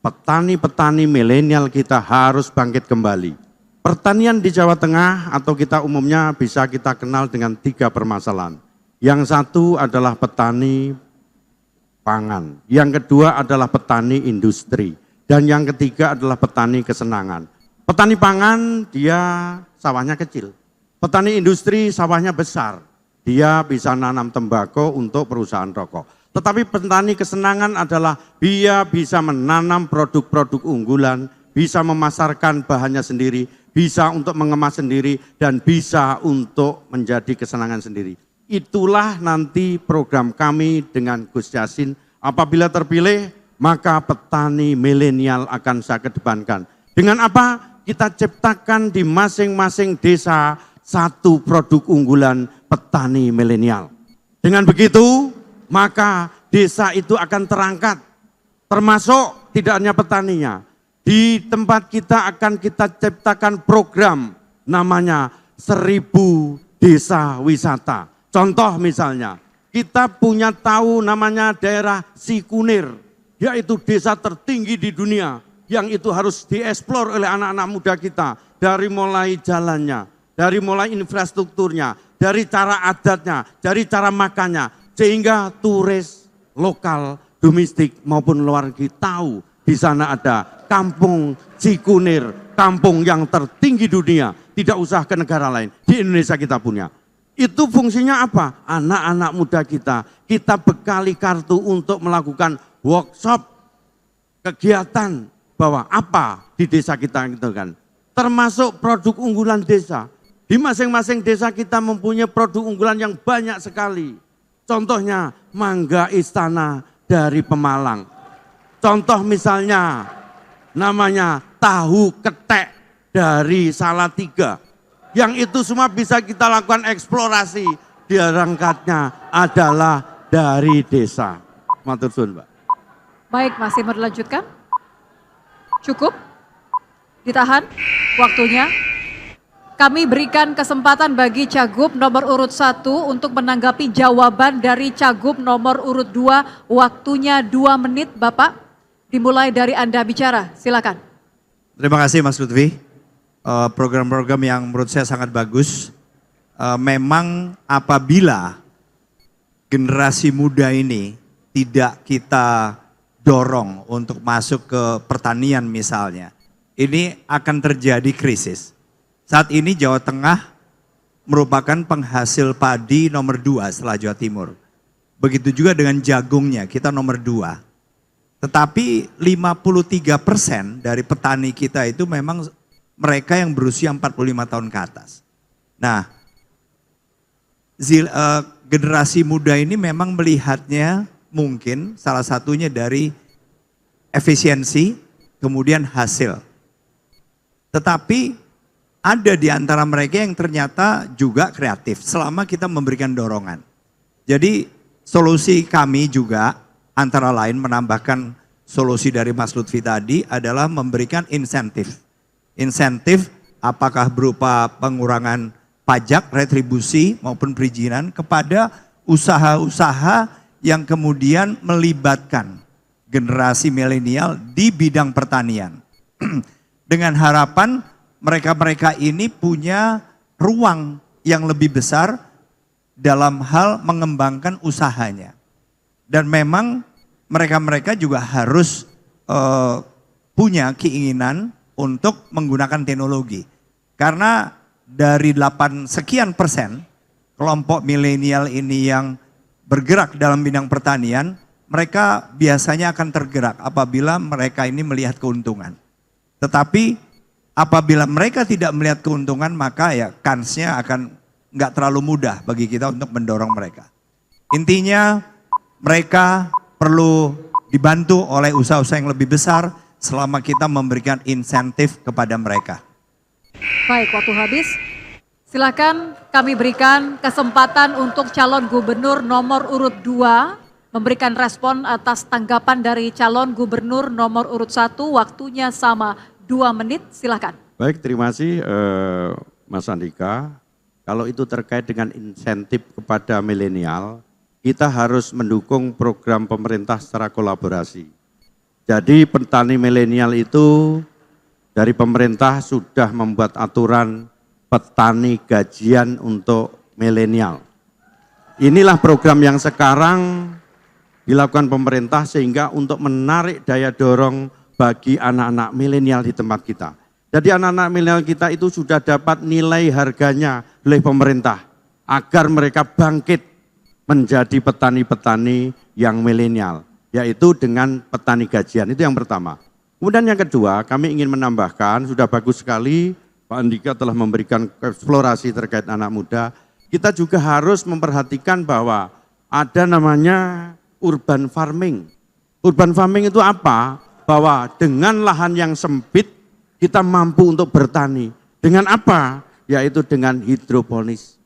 Petani-petani milenial kita harus bangkit kembali. Pertanian di Jawa Tengah atau kita umumnya bisa kita kenal dengan 3 permasalahan. Yang satu adalah petani pangan, yang kedua adalah petani industri, dan yang ketiga adalah petani kesenangan. Petani pangan dia sawahnya kecil, petani industri sawahnya besar, dia bisa nanam tembakau untuk perusahaan rokok. Tetapi petani kesenangan adalah dia bisa menanam produk-produk unggulan, bisa memasarkan bahannya sendiri, bisa untuk mengemas sendiri, dan bisa untuk menjadi kesenangan sendiri. Itulah nanti program kami dengan Gus Yassin. Apabila terpilih, maka petani milenial akan saya kedepankan. Dengan apa? Kita ciptakan di masing-masing desa satu produk unggulan petani milenial. Dengan begitu, maka desa itu akan terangkat. Termasuk tidak hanya petaninya. Di tempat kita akan kita ciptakan program namanya 1000 desa wisata. Contoh misalnya, kita punya tahu namanya daerah Sikunir, yaitu desa tertinggi di dunia, yang itu harus dieksplor oleh anak-anak muda kita, dari mulai jalannya, dari mulai infrastrukturnya, dari cara adatnya, dari cara makannya, sehingga turis lokal, domestik maupun luar negeri tahu di sana ada kampung Sikunir, kampung yang tertinggi dunia, tidak usah ke negara lain, di Indonesia kita punya. Itu fungsinya apa? Anak-anak muda kita bekali kartu untuk melakukan workshop, kegiatan bahwa apa di desa kita gitu kan. Termasuk produk unggulan desa. Di masing-masing desa kita mempunyai produk unggulan yang banyak sekali. Contohnya mangga istana dari Pemalang. Contoh misalnya namanya tahu ketek dari Salatiga. Yang itu semua bisa kita lakukan eksplorasi. Diangkatnya adalah dari desa. Matur suwun, Pak. Baik, masih mau dilanjutkan? Cukup? Ditahan waktunya. Kami berikan kesempatan bagi Cagup nomor urut 1 untuk menanggapi jawaban dari Cagup nomor urut 2. Waktunya 2 menit, Bapak. Dimulai dari Anda bicara, silakan. Terima kasih Mas Lutfi. Program-program yang menurut saya sangat bagus. Memang apabila generasi muda ini tidak kita dorong untuk masuk ke pertanian misalnya, ini akan terjadi krisis. Saat ini Jawa Tengah merupakan penghasil padi nomor 2 setelah Jawa Timur. Begitu juga dengan jagungnya, kita nomor 2. Tetapi 53% dari petani kita itu memang mereka yang berusia 45 tahun ke atas. Nah, generasi muda ini memang melihatnya mungkin salah satunya dari efisiensi, kemudian hasil. Tetapi ada di antara mereka yang ternyata juga kreatif selama kita memberikan dorongan. Jadi solusi kami juga antara lain menambahkan solusi dari Mas Lutfi tadi adalah memberikan insentif. Insentif apakah berupa pengurangan pajak, retribusi maupun perizinan kepada usaha-usaha yang kemudian melibatkan generasi milenial di bidang pertanian. Dengan harapan mereka-mereka ini punya ruang yang lebih besar dalam hal mengembangkan usahanya. Dan memang mereka-mereka juga harus punya keinginan untuk menggunakan teknologi. Karena dari 8 sekian persen kelompok milenial ini yang bergerak dalam bidang pertanian, mereka biasanya akan tergerak apabila mereka ini melihat keuntungan. Tetapi apabila mereka tidak melihat keuntungan, maka ya kansnya akan nggak terlalu mudah bagi kita untuk mendorong mereka. Intinya mereka perlu dibantu oleh usaha-usaha yang lebih besar selama kita memberikan insentif kepada mereka. Baik, waktu habis. Silakan kami berikan kesempatan untuk calon gubernur nomor urut 2 memberikan respon atas tanggapan dari calon gubernur nomor urut 1. Waktunya sama 2 menit, silakan. Baik, terima kasih Mas Andika. Kalau itu terkait dengan insentif kepada milenial, kita harus mendukung program pemerintah secara kolaborasi. Jadi petani milenial itu dari pemerintah sudah membuat aturan petani gajian untuk milenial. Inilah program yang sekarang dilakukan pemerintah sehingga untuk menarik daya dorong bagi anak-anak milenial di tempat kita. Jadi anak-anak milenial kita itu sudah dapat nilai harganya oleh pemerintah agar mereka bangkit menjadi petani-petani yang milenial, yaitu dengan petani gajian. Itu yang pertama. Kemudian yang kedua, kami ingin menambahkan, sudah bagus sekali Pak Andika telah memberikan eksplorasi terkait anak muda. Kita juga harus memperhatikan bahwa ada namanya urban farming. Urban farming itu apa? Bahwa dengan lahan yang sempit kita mampu untuk bertani. Dengan apa? Yaitu dengan hidroponis.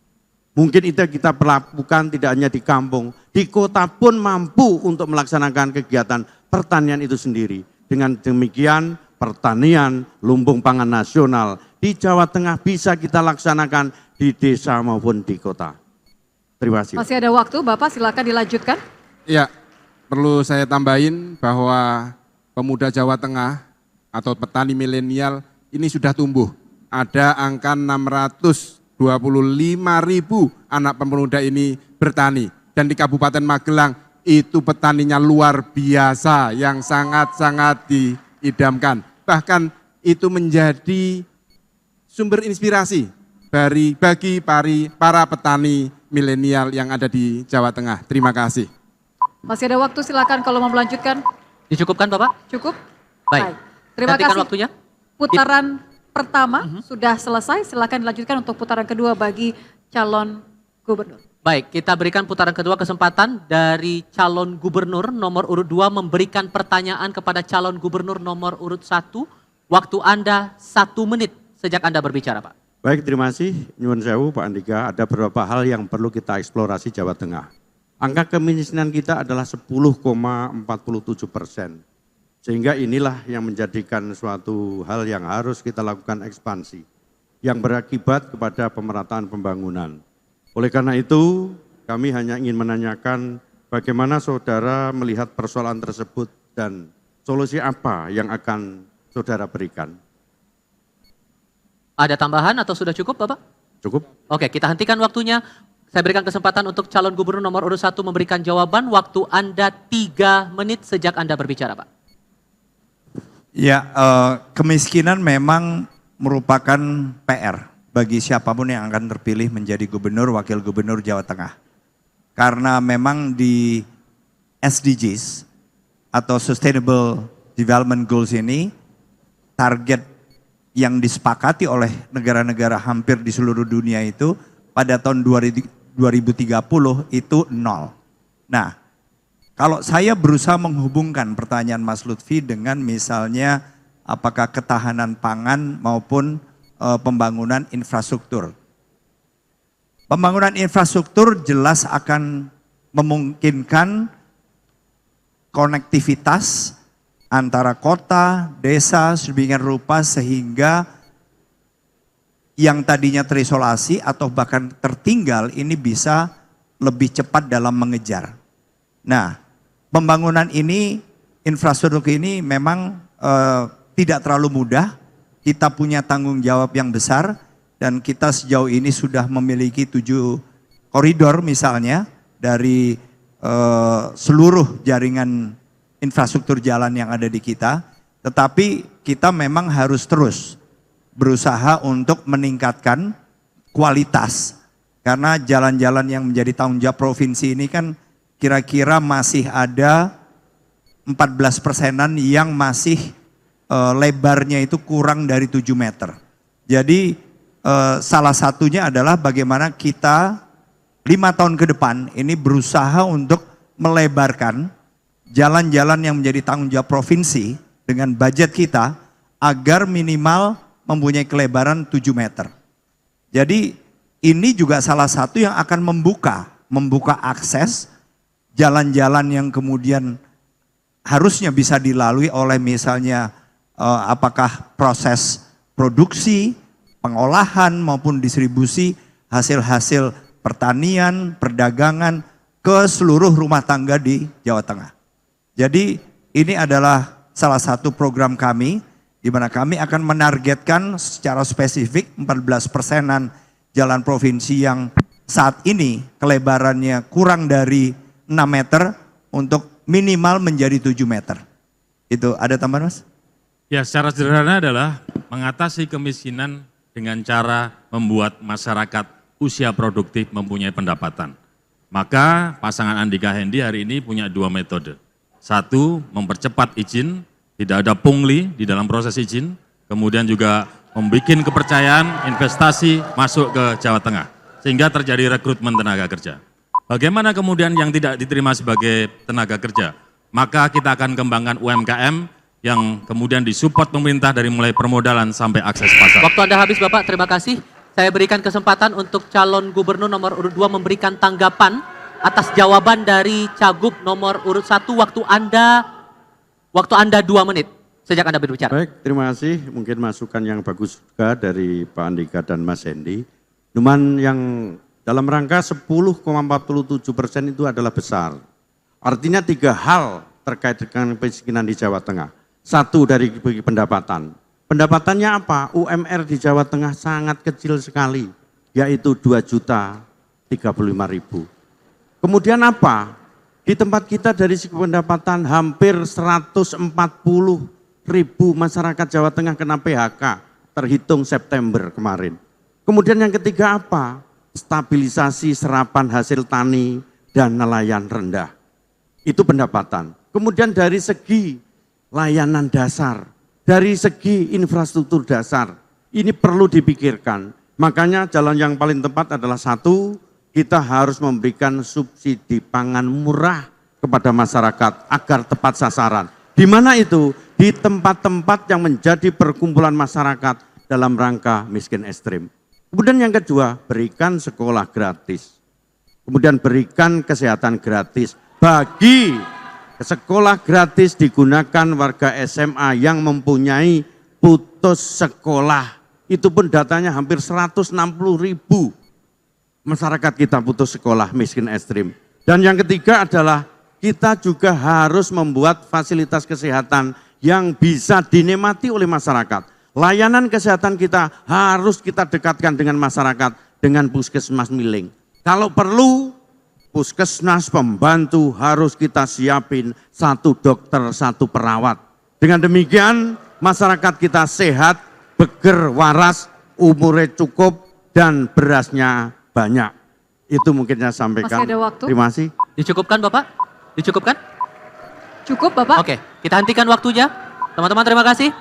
Mungkin itu kita lakukan tidak hanya di kampung, di kota pun mampu untuk melaksanakan kegiatan pertanian itu sendiri. Dengan demikian pertanian lumbung pangan nasional di Jawa Tengah bisa kita laksanakan di desa maupun di kota. Terima kasih. Masih ada waktu, Bapak silakan dilanjutkan. Ya, perlu saya tambahin bahwa pemuda Jawa Tengah atau petani milenial ini sudah tumbuh. Ada angka 625.000 anak pemuda ini bertani. Dan di Kabupaten Magelang itu petaninya luar biasa yang sangat-sangat diidamkan. Bahkan itu menjadi sumber inspirasi bagi para petani milenial yang ada di Jawa Tengah. Terima kasih. Masih ada waktu, silakan kalau mau melanjutkan. Dicukupkan Bapak? Cukup? Baik. Terima Gantikan kasih. waktunya. Putaran pertama sudah selesai, silakan dilanjutkan untuk putaran kedua bagi calon gubernur. Baik, kita berikan putaran kedua kesempatan dari calon gubernur nomor urut 2 memberikan pertanyaan kepada calon gubernur nomor urut 1. Waktu Anda 1 menit, sejak Anda berbicara, Pak. Baik, terima kasih. Nyuwun sewu Pak Andika, ada beberapa hal yang perlu kita eksplorasi Jawa Tengah. Angka kemiskinan kita adalah 10,47%. Sehingga inilah yang menjadikan suatu hal yang harus kita lakukan ekspansi. Yang berakibat kepada pemerataan pembangunan. Oleh karena itu, kami hanya ingin menanyakan bagaimana saudara melihat persoalan tersebut dan solusi apa yang akan saudara berikan. Ada tambahan atau sudah cukup, Bapak? Cukup? Oke, kita hentikan waktunya. Saya berikan kesempatan untuk calon gubernur nomor urut 1 memberikan jawaban. Waktu Anda 3 menit sejak Anda berbicara, Pak. Ya, kemiskinan memang merupakan PR bagi siapapun yang akan terpilih menjadi gubernur, wakil gubernur Jawa Tengah. Karena memang di SDGs atau Sustainable Development Goals ini, target yang disepakati oleh negara-negara hampir di seluruh dunia itu pada tahun 2030 itu 0. Nah, kalau saya berusaha menghubungkan pertanyaan Mas Lutfi dengan misalnya apakah ketahanan pangan maupun pembangunan infrastruktur. Pembangunan infrastruktur jelas akan memungkinkan konektivitas antara kota, desa, sedemikian rupa sehingga yang tadinya terisolasi atau bahkan tertinggal ini bisa lebih cepat dalam mengejar. Nah, pembangunan ini, infrastruktur ini memang tidak terlalu mudah. Kita punya tanggung jawab yang besar dan kita sejauh ini sudah memiliki 7 koridor misalnya dari seluruh jaringan infrastruktur jalan yang ada di kita, tetapi kita memang harus terus berusaha untuk meningkatkan kualitas. Karena jalan-jalan yang menjadi tanggung jawab provinsi ini kan kira-kira masih ada 14%-an yang masih lebarnya itu kurang dari 7 meter. Jadi salah satunya adalah bagaimana kita 5 tahun ke depan ini berusaha untuk melebarkan jalan-jalan yang menjadi tanggung jawab provinsi dengan budget kita agar minimal mempunyai kelebaran 7 meter. Jadi ini juga salah satu yang akan membuka akses jalan-jalan yang kemudian harusnya bisa dilalui oleh misalnya apakah proses produksi, pengolahan maupun distribusi hasil-hasil pertanian, perdagangan ke seluruh rumah tangga di Jawa Tengah. Jadi ini adalah salah satu program kami di mana kami akan menargetkan secara spesifik 14%-an jalan provinsi yang saat ini kelebarannya kurang dari 6 meter untuk minimal menjadi 7 meter. Itu ada tambahan, Mas? Ya, secara sederhana adalah mengatasi kemiskinan dengan cara membuat masyarakat usia produktif mempunyai pendapatan. Maka pasangan Andika Hendi hari ini punya 2 metode. 1, mempercepat izin, tidak ada pungli di dalam proses izin, kemudian juga membuat kepercayaan investasi masuk ke Jawa Tengah, sehingga terjadi rekrutmen tenaga kerja. Bagaimana kemudian yang tidak diterima sebagai tenaga kerja? Maka kita akan kembangkan UMKM yang kemudian disupport pemerintah dari mulai permodalan sampai akses pasar. Waktu Anda habis, Bapak, terima kasih. Saya berikan kesempatan untuk calon gubernur nomor urut 2 memberikan tanggapan atas jawaban dari Cagup nomor urut 1. Waktu Anda 2 menit sejak Anda berbicara. Baik, terima kasih. Mungkin masukan yang bagus juga dari Pak Andika dan Mas Hendi. Cuman yang dalam rangka 10,47% itu adalah besar. Artinya 3 hal terkait dengan kemiskinan di Jawa Tengah. 1 dari pendapatan. Pendapatannya apa? UMR di Jawa Tengah sangat kecil sekali, yaitu 2.035.000. Kemudian apa? Di tempat kita dari segi pendapatan hampir 140.000 masyarakat Jawa Tengah kena PHK terhitung September kemarin. Kemudian yang ketiga apa? Stabilisasi serapan hasil tani dan nelayan rendah. Itu pendapatan. Kemudian dari segi layanan dasar, dari segi infrastruktur dasar, ini perlu dipikirkan. Makanya jalan yang paling tepat adalah 1, kita harus memberikan subsidi pangan murah kepada masyarakat agar tepat sasaran. Di mana itu? Di tempat-tempat yang menjadi perkumpulan masyarakat, dalam rangka miskin ekstrim. Kemudian yang kedua, berikan sekolah gratis. Kemudian berikan kesehatan gratis. Bagi sekolah gratis digunakan warga SMA yang mempunyai putus sekolah. Itu pun datanya hampir 160.000 masyarakat kita putus sekolah miskin ekstrim. Dan yang ketiga adalah kita juga harus membuat fasilitas kesehatan yang bisa dinikmati oleh masyarakat. Layanan kesehatan kita harus kita dekatkan dengan masyarakat dengan puskesmas miling. Kalau perlu puskesmas pembantu harus kita siapin 1 dokter, 1 perawat. Dengan demikian masyarakat kita sehat, beger, waras, umurnya cukup, dan berasnya banyak. Itu mungkin saya sampaikan. Masih ada waktu? Terima kasih. Dicukupkan Bapak? Dicukupkan? Cukup Bapak? Oke, kita hentikan waktunya. Teman-teman terima kasih.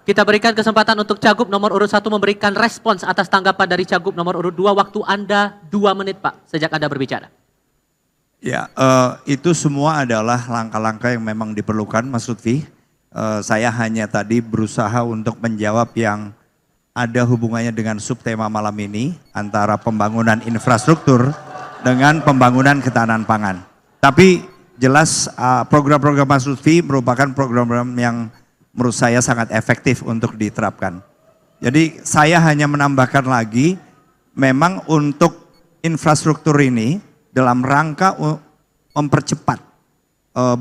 Kita berikan kesempatan untuk Cagup nomor urut 1 memberikan respons atas tanggapan dari Cagup nomor urut 2. Waktu Anda 2 menit Pak, sejak Anda berbicara. Ya, itu semua adalah langkah-langkah yang memang diperlukan Mas Lutfi. Saya hanya tadi berusaha untuk menjawab yang ada hubungannya dengan subtema malam ini antara pembangunan infrastruktur dengan pembangunan ketahanan pangan. Tapi jelas program-program Mas Lutfi merupakan program-program yang menurut saya sangat efektif untuk diterapkan. Jadi saya hanya menambahkan lagi, memang untuk infrastruktur ini dalam rangka mempercepat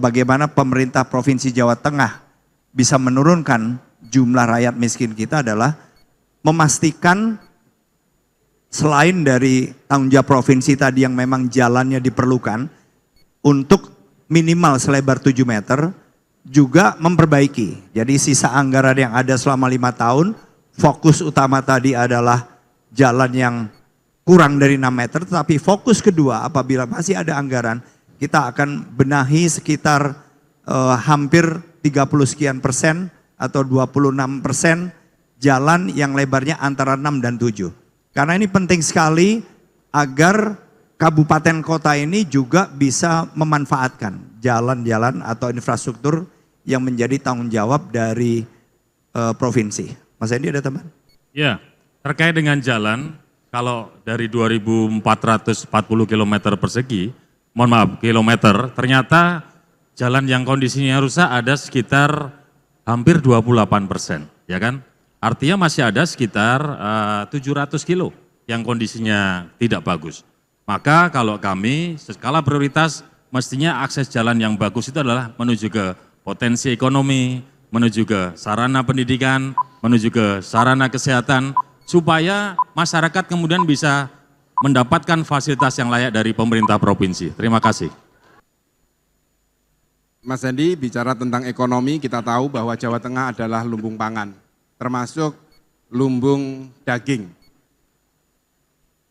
bagaimana pemerintah Provinsi Jawa Tengah bisa menurunkan jumlah rakyat miskin kita adalah memastikan selain dari tanggung jawab provinsi tadi yang memang jalannya diperlukan untuk minimal selebar 7 meter, juga memperbaiki. Jadi sisa anggaran yang ada selama 5 tahun, fokus utama tadi adalah jalan yang kurang dari 6 meter, tetapi fokus kedua apabila masih ada anggaran, kita akan benahi sekitar hampir 30 sekian persen atau 26% jalan yang lebarnya antara 6 dan 7. Karena ini penting sekali agar kabupaten kota ini juga bisa memanfaatkan jalan-jalan atau infrastruktur yang menjadi tanggung jawab dari provinsi. Mas Hendy ada tambahan? Ya, terkait dengan jalan, kalau dari 2.440 km persegi, mohon maaf, kilometer, ternyata jalan yang kondisinya rusak ada sekitar hampir 28%, ya kan? Artinya masih ada sekitar 700 kilo yang kondisinya tidak bagus. Maka kalau kami skala prioritas mestinya akses jalan yang bagus itu adalah menuju ke potensi ekonomi, menuju ke sarana pendidikan, menuju ke sarana kesehatan, supaya masyarakat kemudian bisa mendapatkan fasilitas yang layak dari pemerintah provinsi. Terima kasih. Mas Hendy bicara tentang ekonomi, kita tahu bahwa Jawa Tengah adalah lumbung pangan, termasuk lumbung daging.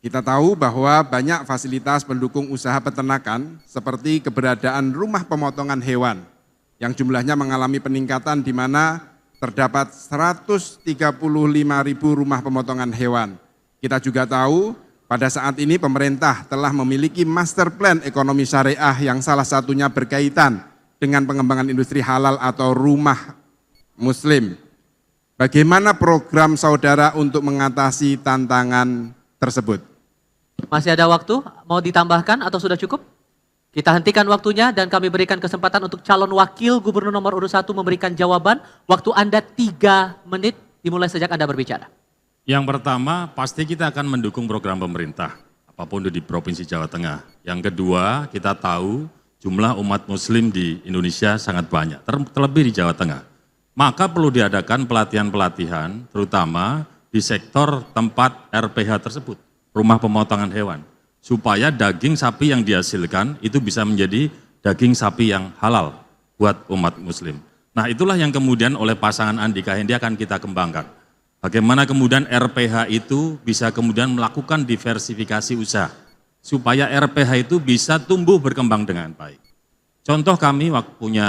Kita tahu bahwa banyak fasilitas pendukung usaha peternakan seperti keberadaan rumah pemotongan hewan yang jumlahnya mengalami peningkatan di mana terdapat 135.000 rumah pemotongan hewan. Kita juga tahu pada saat ini pemerintah telah memiliki master plan ekonomi syariah yang salah satunya berkaitan dengan pengembangan industri halal atau rumah muslim. Bagaimana program saudara untuk mengatasi tantangan tersebut? Masih ada waktu, mau ditambahkan atau sudah cukup? Kita hentikan waktunya dan kami berikan kesempatan untuk calon wakil gubernur nomor urut 1 memberikan jawaban. Waktu Anda 3 menit, dimulai sejak Anda berbicara. Yang pertama, pasti kita akan mendukung program pemerintah, apapun di Provinsi Jawa Tengah. Yang kedua, kita tahu jumlah umat muslim di Indonesia sangat banyak, terlebih di Jawa Tengah. Maka perlu diadakan pelatihan-pelatihan, terutama di sektor tempat RPH tersebut, rumah pemotongan hewan, supaya daging sapi yang dihasilkan itu bisa menjadi daging sapi yang halal buat umat muslim. Nah itulah yang kemudian oleh pasangan Andika Hendy akan kita kembangkan. Bagaimana kemudian RPH itu bisa kemudian melakukan diversifikasi usaha, supaya RPH itu bisa tumbuh berkembang dengan baik. Contoh kami punya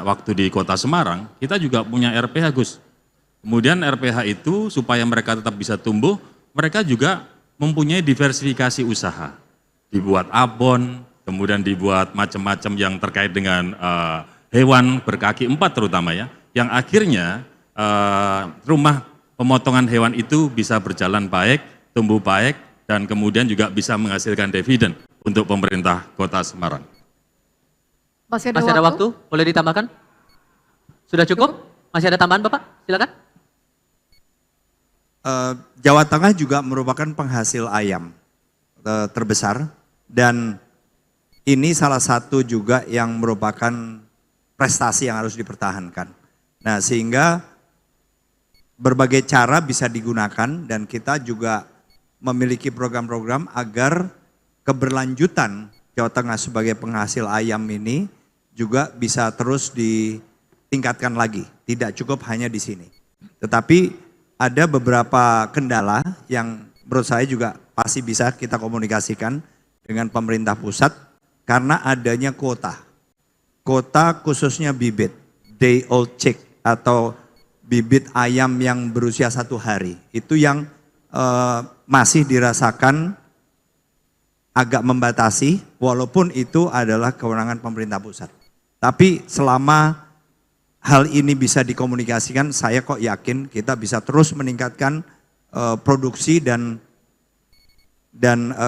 waktu di Kota Semarang, kita juga punya RPH Gus. Kemudian RPH itu supaya mereka tetap bisa tumbuh, mereka juga mempunyai diversifikasi usaha. Dibuat abon, kemudian dibuat macam-macam yang terkait dengan hewan berkaki 4 terutama ya, yang akhirnya rumah pemotongan hewan itu bisa berjalan baik, tumbuh baik, dan kemudian juga bisa menghasilkan dividen untuk pemerintah Kota Semarang. Masih Masih ada waktu? Boleh ditambahkan? Sudah cukup? Masih ada tambahan Bapak? Silakan. Jawa Tengah juga merupakan penghasil ayam terbesar dan ini salah satu juga yang merupakan prestasi yang harus dipertahankan. Nah, sehingga berbagai cara bisa digunakan dan kita juga memiliki program-program agar keberlanjutan Jawa Tengah sebagai penghasil ayam ini juga bisa terus ditingkatkan lagi, tidak cukup hanya di sini. Tetapi ada beberapa kendala yang menurut saya juga pasti bisa kita komunikasikan dengan pemerintah pusat karena adanya kuota. Kuota khususnya bibit, day old chick atau bibit ayam yang berusia 1 hari. Itu yang masih dirasakan agak membatasi walaupun itu adalah kewenangan pemerintah pusat. Tapi selama hal ini bisa dikomunikasikan, saya kok yakin kita bisa terus meningkatkan produksi dan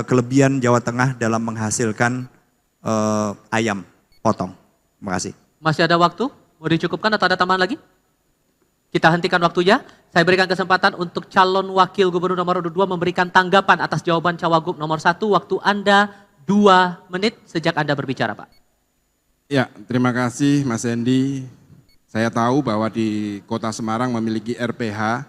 kelebihan Jawa Tengah dalam menghasilkan ayam potong. Terima kasih. Masih ada waktu? Mau dicukupkan atau ada tambahan lagi? Kita hentikan waktunya. Saya berikan kesempatan untuk calon wakil gubernur nomor 2 memberikan tanggapan atas jawaban Cawagup nomor 1. Waktu Anda 2 menit sejak Anda berbicara, Pak. Ya, terima kasih Mas Hendy. Saya tahu bahwa di Kota Semarang memiliki RPH,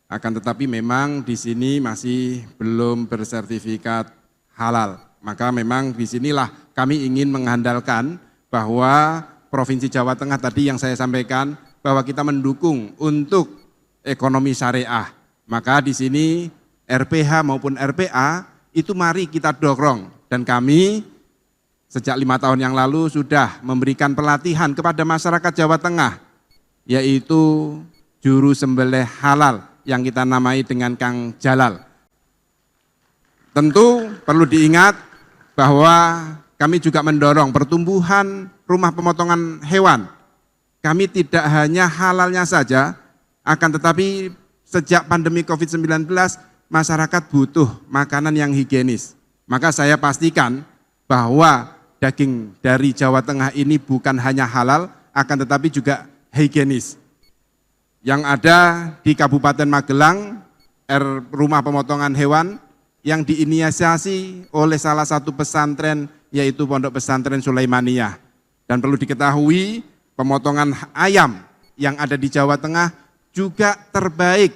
akan tetapi memang di sini masih belum bersertifikat halal. Maka memang di sinilah kami ingin mengandalkan bahwa Provinsi Jawa Tengah tadi yang saya sampaikan, bahwa kita mendukung untuk ekonomi syariah. Maka di sini RPH maupun RPA itu mari kita dorong. Dan kami sejak 5 tahun yang lalu sudah memberikan pelatihan kepada masyarakat Jawa Tengah, yaitu juru sembelih halal yang kita namai dengan Kang Jalal. Tentu perlu diingat bahwa kami juga mendorong pertumbuhan rumah pemotongan hewan. Kami tidak hanya halalnya saja, akan tetapi sejak pandemi COVID-19 masyarakat butuh makanan yang higienis. Maka saya pastikan bahwa daging dari Jawa Tengah ini bukan hanya halal, akan tetapi juga higienis. Yang ada di Kabupaten Magelang, rumah pemotongan hewan yang diinisiasi oleh salah satu pesantren, yaitu Pondok Pesantren Sulaimaniyah. Dan perlu diketahui, pemotongan ayam yang ada di Jawa Tengah juga terbaik,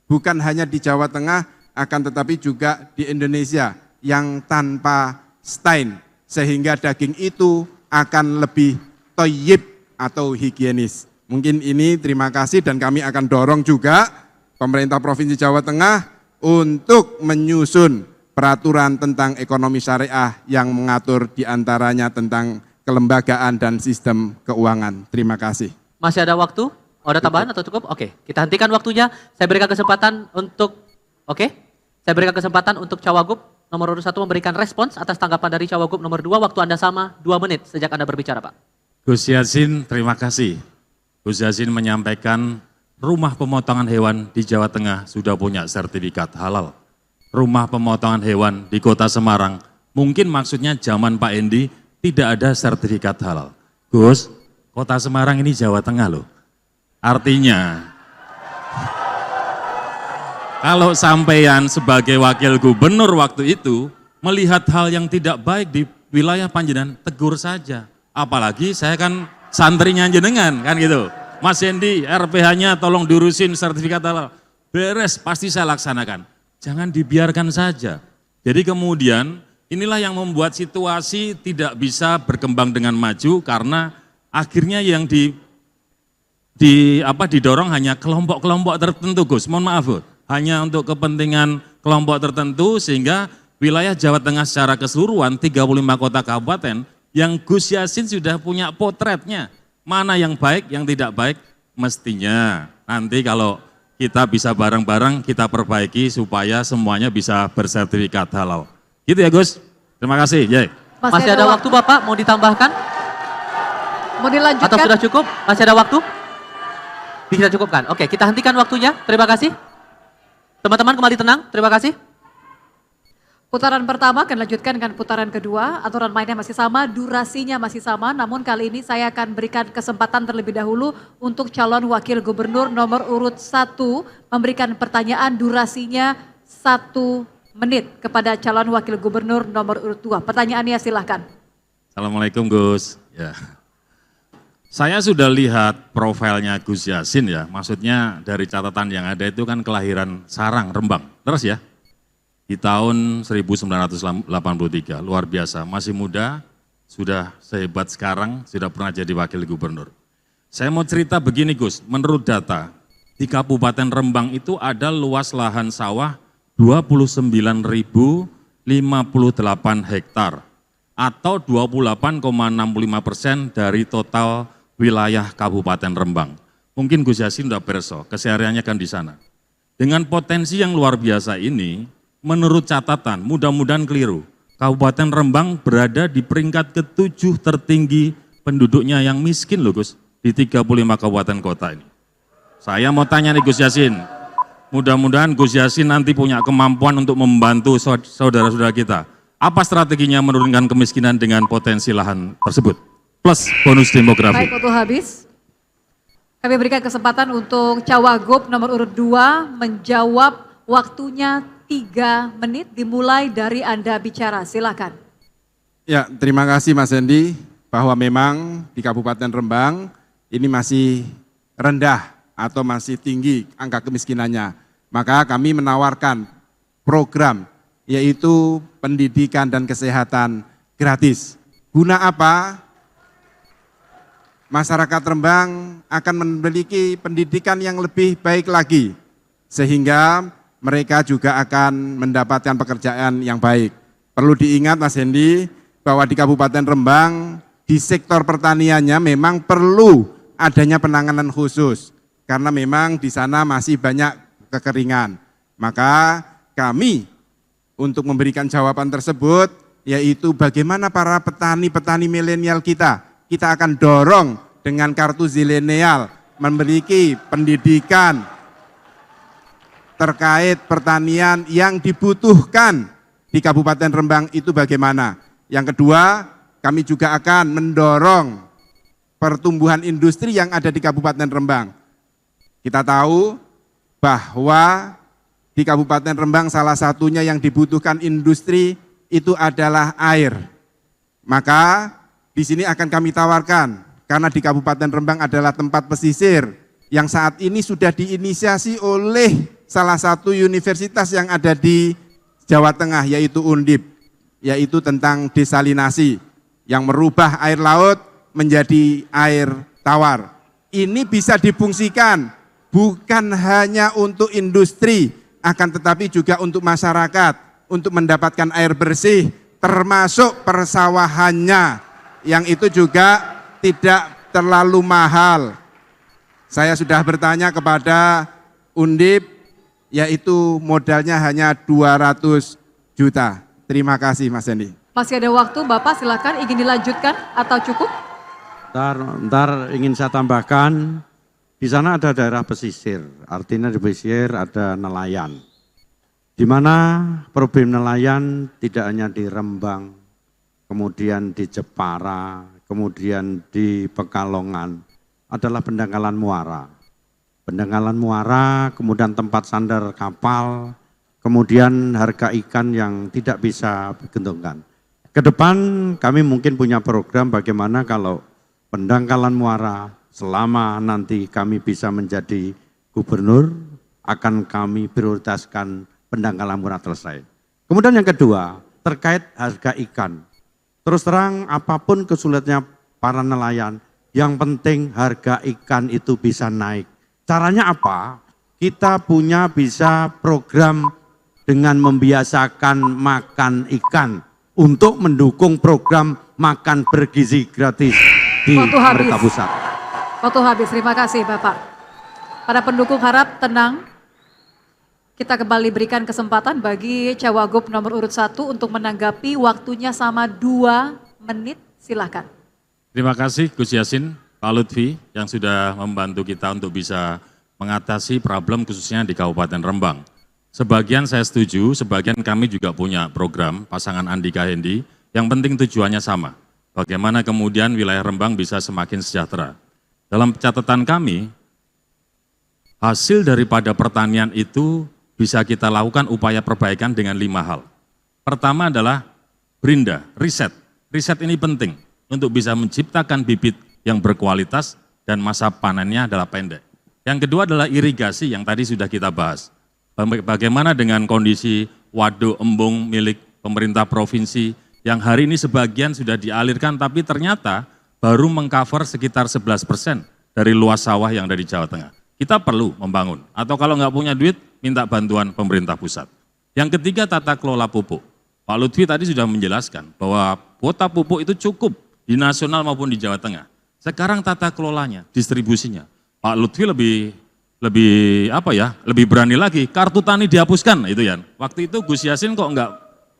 bukan hanya di Jawa Tengah, akan tetapi juga di Indonesia yang tanpa stain, sehingga daging itu akan lebih thayyib atau higienis. Mungkin ini terima kasih dan kami akan dorong juga pemerintah Provinsi Jawa Tengah untuk menyusun peraturan tentang ekonomi syariah yang mengatur diantaranya tentang kelembagaan dan sistem keuangan. Terima kasih. Masih ada waktu? Oh, ada tambahan atau cukup? Oke, kita hentikan waktunya. Saya berikan kesempatan untuk, saya berikan kesempatan untuk Cawagup nomor 1 memberikan respons atas tanggapan dari Cawagup nomor 2. Waktu Anda sama 2 menit sejak Anda berbicara, Pak. Gus Yassin, terima kasih. Gus Yassin menyampaikan rumah pemotongan hewan di Jawa Tengah sudah punya sertifikat halal. Rumah pemotongan hewan di Kota Semarang, mungkin maksudnya zaman Pak Hendy tidak ada sertifikat halal. Gus, Kota Semarang ini Jawa Tengah loh. Artinya, kalau sampean sebagai wakil gubernur waktu itu melihat hal yang tidak baik di wilayah Panjenengan, tegur saja. Apalagi saya kan santrinya jenengan, kan gitu. Mas Hendy, RPH-nya tolong diurusin sertifikat halal. Beres, pasti saya laksanakan. Jangan dibiarkan saja. Jadi kemudian inilah yang membuat situasi tidak bisa berkembang dengan maju karena akhirnya yang didorong hanya kelompok-kelompok tertentu, Gus. Mohon maaf, Bu. Hanya untuk kepentingan kelompok tertentu sehingga wilayah Jawa Tengah secara keseluruhan 35 kota kabupaten yang Gus Yassin sudah punya potretnya. Mana yang baik, yang tidak baik, mestinya nanti kalau kita bisa bareng-bareng kita perbaiki supaya semuanya bisa bersertifikat halal. Gitu ya Gus, terima kasih. Masih ada waktu Bapak, mau ditambahkan? Mau dilanjutkan? Atau sudah cukup? Masih ada waktu? Bisa cukupkan. Oke, kita hentikan waktunya. Terima kasih. Teman-teman kembali tenang. Terima kasih. Putaran pertama akan lanjutkan dengan putaran kedua. Aturan mainnya masih sama, durasinya masih sama. Namun kali ini saya akan berikan kesempatan terlebih dahulu untuk calon wakil gubernur nomor urut 1 memberikan pertanyaan durasinya 1 menit kepada calon wakil gubernur nomor urut 2. Pertanyaannya silahkan. Assalamualaikum Gus. Ya. Saya sudah lihat profilnya Gus Yassin ya, maksudnya dari catatan yang ada itu kan kelahiran Sarang, Rembang. Terus ya, di tahun 1983, luar biasa, masih muda, sudah sehebat sekarang, sudah pernah jadi wakil gubernur. Saya mau cerita begini Gus, menurut data, di Kabupaten Rembang itu ada luas lahan sawah 29.058 hektar, atau 28,65% dari total wilayah Kabupaten Rembang. Mungkin Gus Yassin udah perso, kesehariannya kan di sana. Dengan potensi yang luar biasa ini, menurut catatan, mudah-mudahan keliru, Kabupaten Rembang berada di peringkat ke-7 tertinggi penduduknya yang miskin loh Gus, di 35 kabupaten kota ini. Saya mau tanya nih Gus Yassin, mudah-mudahan Gus Yassin nanti punya kemampuan untuk membantu saudara-saudara kita. Apa strateginya menurunkan kemiskinan dengan potensi lahan tersebut? Plus bonus demografi. Baik, waktu habis. Kami berikan kesempatan untuk Cawagup nomor urut 2 menjawab, waktunya 3 menit dimulai dari Anda bicara. Silakan. Ya, terima kasih Mas Hendy, bahwa memang di Kabupaten Rembang ini masih rendah atau masih tinggi angka kemiskinannya. Maka kami menawarkan program yaitu pendidikan dan kesehatan gratis. Guna apa? Masyarakat Rembang akan memiliki pendidikan yang lebih baik lagi, sehingga mereka juga akan mendapatkan pekerjaan yang baik. Perlu diingat Mas Hendy, bahwa di Kabupaten Rembang, di sektor pertaniannya memang perlu adanya penanganan khusus, karena memang di sana masih banyak kekeringan. Maka kami untuk memberikan jawaban tersebut, yaitu bagaimana para petani-petani milenial kita akan dorong dengan kartu zilenial, memiliki pendidikan terkait pertanian yang dibutuhkan di Kabupaten Rembang itu bagaimana. Yang kedua, kami juga akan mendorong pertumbuhan industri yang ada di Kabupaten Rembang. Kita tahu bahwa di Kabupaten Rembang salah satunya yang dibutuhkan industri itu adalah air. Maka di sini akan kami tawarkan, karena di Kabupaten Rembang adalah tempat pesisir yang saat ini sudah diinisiasi oleh salah satu universitas yang ada di Jawa Tengah, yaitu Undip, yaitu tentang desalinasi yang merubah air laut menjadi air tawar. Ini bisa difungsikan bukan hanya untuk industri, akan tetapi juga untuk masyarakat, untuk mendapatkan air bersih, termasuk persawahannya, yang itu juga tidak terlalu mahal. Saya sudah bertanya kepada Undip, yaitu modalnya hanya 200 juta. Terima kasih Mas Hendy. Masih ada waktu, Bapak silakan, ingin dilanjutkan atau cukup? Ntar ingin saya tambahkan, di sana ada daerah pesisir, artinya di pesisir ada nelayan. Di mana problem nelayan tidak hanya di Rembang, kemudian di Jepara, kemudian di Pekalongan, adalah pendangkalan muara. Pendangkalan muara, kemudian tempat sandar kapal, kemudian harga ikan yang tidak bisa digendongkan. Ke depan kami mungkin punya program bagaimana kalau pendangkalan muara selama nanti kami bisa menjadi gubernur, akan kami prioritaskan pendangkalan muara selesai. Kemudian yang kedua, terkait harga ikan. Terus terang apapun kesulitannya para nelayan, yang penting harga ikan itu bisa naik. Caranya apa? Kita punya bisa program dengan membiasakan makan ikan untuk mendukung program makan bergizi gratis di pemerintah pusat. Waktu habis, terima kasih Bapak. Para pendukung harap tenang. Kita kembali berikan kesempatan bagi Cawagup nomor urut 1 untuk menanggapi, waktunya sama 2 menit, silakan. Terima kasih Gus Yassin, Pak Lutfi yang sudah membantu kita untuk bisa mengatasi problem khususnya di Kabupaten Rembang. Sebagian saya setuju, sebagian kami juga punya program pasangan Andika Hendi, yang penting tujuannya sama. Bagaimana kemudian wilayah Rembang bisa semakin sejahtera. Dalam catatan kami, hasil daripada pertanian itu bisa kita lakukan upaya perbaikan dengan 5 hal. Pertama adalah Brinda, riset. Riset ini penting untuk bisa menciptakan bibit yang berkualitas dan masa panennya adalah pendek. Yang kedua adalah irigasi yang tadi sudah kita bahas. Bagaimana dengan kondisi waduk embung milik pemerintah provinsi yang hari ini sebagian sudah dialirkan tapi ternyata baru mengcover sekitar 11% dari luas sawah yang ada di Jawa Tengah. Kita perlu membangun, atau kalau nggak punya duit, minta bantuan pemerintah pusat. Yang ketiga, tata kelola pupuk. Pak Lutfi tadi sudah menjelaskan bahwa kuota pupuk itu cukup di nasional maupun di Jawa Tengah. Sekarang tata kelolanya, distribusinya. Pak Lutfi lebih berani lagi, kartu tani dihapuskan itu ya. Waktu itu Gus Yassin kok nggak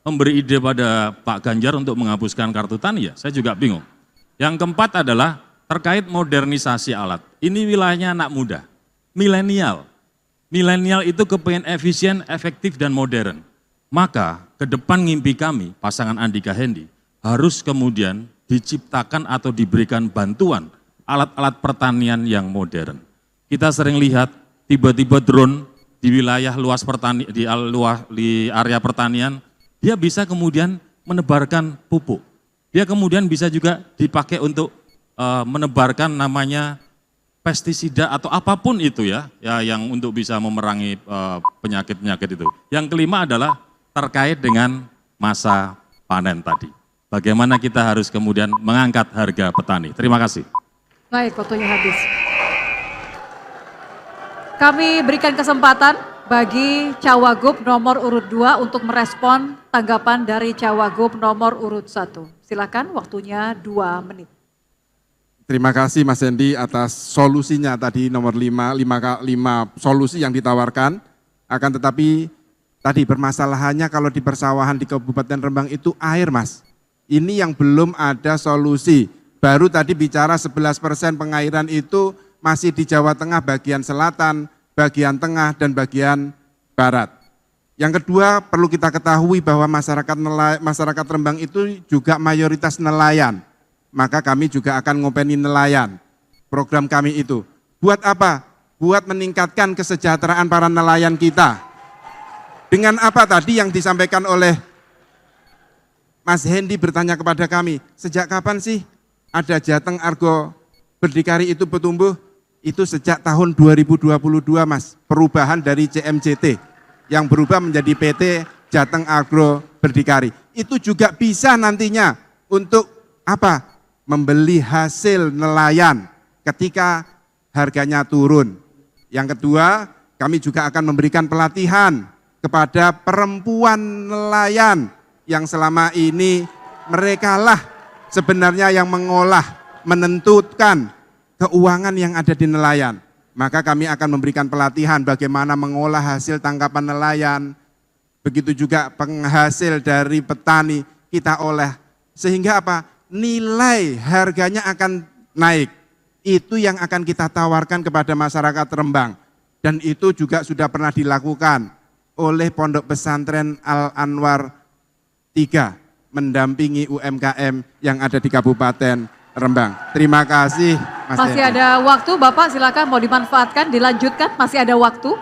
memberi ide pada Pak Ganjar untuk menghapuskan kartu tani ya, saya juga bingung. Yang keempat adalah terkait modernisasi alat. Ini wilayahnya anak muda, milenial. Milenial itu kepengen efisien, efektif dan modern. Maka ke depan mimpi kami, pasangan Andika Hendi, harus kemudian diciptakan atau diberikan bantuan alat-alat pertanian yang modern. Kita sering lihat tiba-tiba drone di wilayah luas di area pertanian, dia bisa kemudian menebarkan pupuk. Dia kemudian bisa juga dipakai untuk menebarkan namanya pestisida atau apapun itu ya yang untuk bisa memerangi penyakit-penyakit itu. Yang kelima adalah terkait dengan masa panen tadi. Bagaimana kita harus kemudian mengangkat harga petani. Terima kasih. Baik, waktunya habis. Kami berikan kesempatan bagi Cawagup nomor urut 2 untuk merespon tanggapan dari Cawagup nomor urut 1. Silakan, waktunya 2 menit. Terima kasih Mas Hendi atas solusinya tadi nomor 5 solusi yang ditawarkan. Akan tetapi tadi permasalahannya kalau di persawahan di Kabupaten Rembang itu air Mas. Ini yang belum ada solusi. Baru tadi bicara 11% pengairan itu masih di Jawa Tengah bagian selatan, bagian tengah, dan bagian barat. Yang kedua perlu kita ketahui bahwa masyarakat Rembang itu juga mayoritas nelayan. Maka kami juga akan ngopeni nelayan. Program kami itu. Buat apa? Buat meningkatkan kesejahteraan para nelayan kita. Dengan apa tadi yang disampaikan oleh Mas Hendi bertanya kepada kami, sejak kapan sih ada Jateng Argo Berdikari itu bertumbuh? Itu sejak tahun 2022 Mas, perubahan dari CMJT yang berubah menjadi PT Jateng Agro Berdikari. Itu juga bisa nantinya untuk apa? Membeli hasil nelayan ketika harganya turun. Yang kedua, kami juga akan memberikan pelatihan kepada perempuan nelayan yang selama ini merekalah sebenarnya yang mengolah, menentukan keuangan yang ada di nelayan. Maka kami akan memberikan pelatihan bagaimana mengolah hasil tangkapan nelayan, begitu juga penghasil dari petani kita olah. Sehingga apa? Nilai harganya akan naik. Itu yang akan kita tawarkan kepada masyarakat Rembang. Dan itu juga sudah pernah dilakukan oleh Pondok Pesantren Al-Anwar 3, mendampingi UMKM yang ada di Kabupaten Rembang. Terima kasih Mas Masih Hendi. ada waktu Bapak, silakan mau dimanfaatkan, dilanjutkan, masih ada waktu.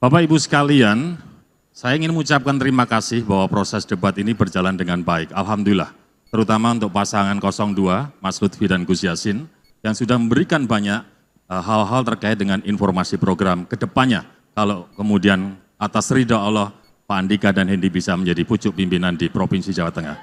Bapak Ibu sekalian, saya ingin mengucapkan terima kasih bahwa proses debat ini berjalan dengan baik. Alhamdulillah, terutama untuk pasangan 02, Mas Lutfi dan Gus Yassin, yang sudah memberikan banyak hal-hal terkait dengan informasi program ke depannya. Kalau kemudian atas ridha Allah, Pak Andika dan Hendi bisa menjadi pucuk pimpinan di Provinsi Jawa Tengah.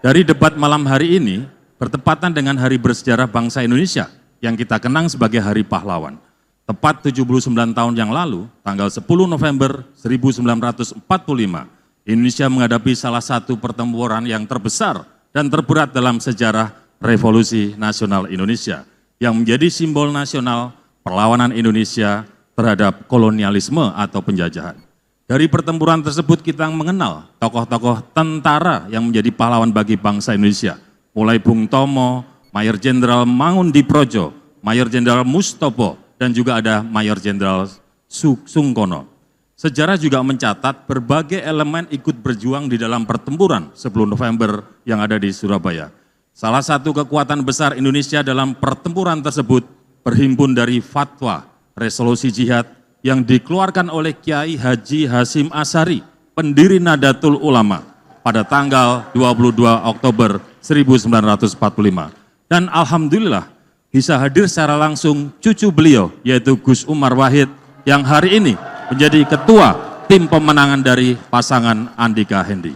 Dari debat malam hari ini, bertepatan dengan Hari Bersejarah Bangsa Indonesia yang kita kenang sebagai Hari Pahlawan. Tepat 79 tahun yang lalu, tanggal 10 November 1945, Indonesia menghadapi salah satu pertempuran yang terbesar dan terberat dalam sejarah Revolusi Nasional Indonesia, yang menjadi simbol nasional perlawanan Indonesia terhadap kolonialisme atau penjajahan. Dari pertempuran tersebut kita mengenal tokoh-tokoh tentara yang menjadi pahlawan bagi bangsa Indonesia. Mulai Bung Tomo, Mayor Jenderal Mangundiprojo, Mayor Jenderal Mustopo, dan juga ada Mayor Jenderal Sungkono. Sejarah juga mencatat berbagai elemen ikut berjuang di dalam pertempuran 10 November yang ada di Surabaya. Salah satu kekuatan besar Indonesia dalam pertempuran tersebut berhimpun dari fatwa resolusi jihad yang dikeluarkan oleh Kiai Haji Hasyim Asy'ari, pendiri Nahdlatul Ulama, pada tanggal 22 Oktober 1945. Dan alhamdulillah bisa hadir secara langsung cucu beliau, yaitu Gus Umar Wahid, yang hari ini menjadi ketua tim pemenangan dari pasangan Andika Hendi.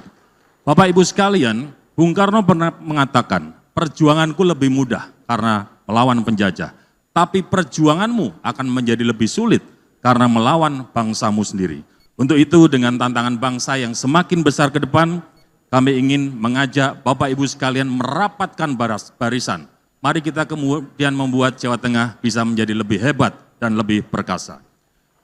Bapak Ibu sekalian, Bung Karno pernah mengatakan, perjuanganku lebih mudah karena melawan penjajah, tapi perjuanganmu akan menjadi lebih sulit karena melawan bangsamu sendiri. Untuk itu dengan tantangan bangsa yang semakin besar ke depan, kami ingin mengajak Bapak Ibu sekalian merapatkan barisan. Mari kita kemudian membuat Jawa Tengah bisa menjadi lebih hebat dan lebih perkasa.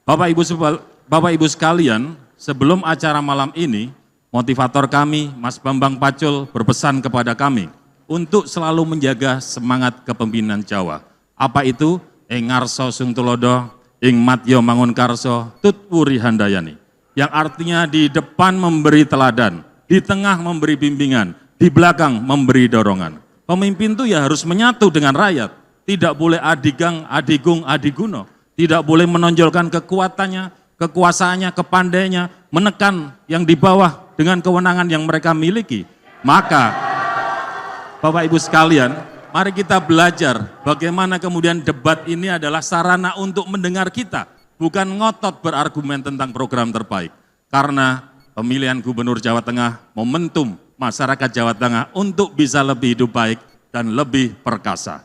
Bapak Ibu sekalian, sebelum acara malam ini, motivator kami, Mas Bambang Pacul, berpesan kepada kami untuk selalu menjaga semangat kepemimpinan Jawa. Apa itu? Ing ngarsa sung tulodo, ing matya mangunkarsa, tutwuri handayani. Yang artinya di depan memberi teladan, di tengah memberi bimbingan, di belakang memberi dorongan. Pemimpin itu ya harus menyatu dengan rakyat, tidak boleh adigang, adigung, adiguno. Tidak boleh menonjolkan kekuatannya, kekuasaannya, kepandainya, menekan yang di bawah dengan kewenangan yang mereka miliki. Maka, Bapak Ibu sekalian, mari kita belajar bagaimana kemudian debat ini adalah sarana untuk mendengar kita, bukan ngotot berargumen tentang program terbaik. Karena pemilihan Gubernur Jawa Tengah momentum masyarakat Jawa Tengah untuk bisa lebih hidup baik dan lebih perkasa.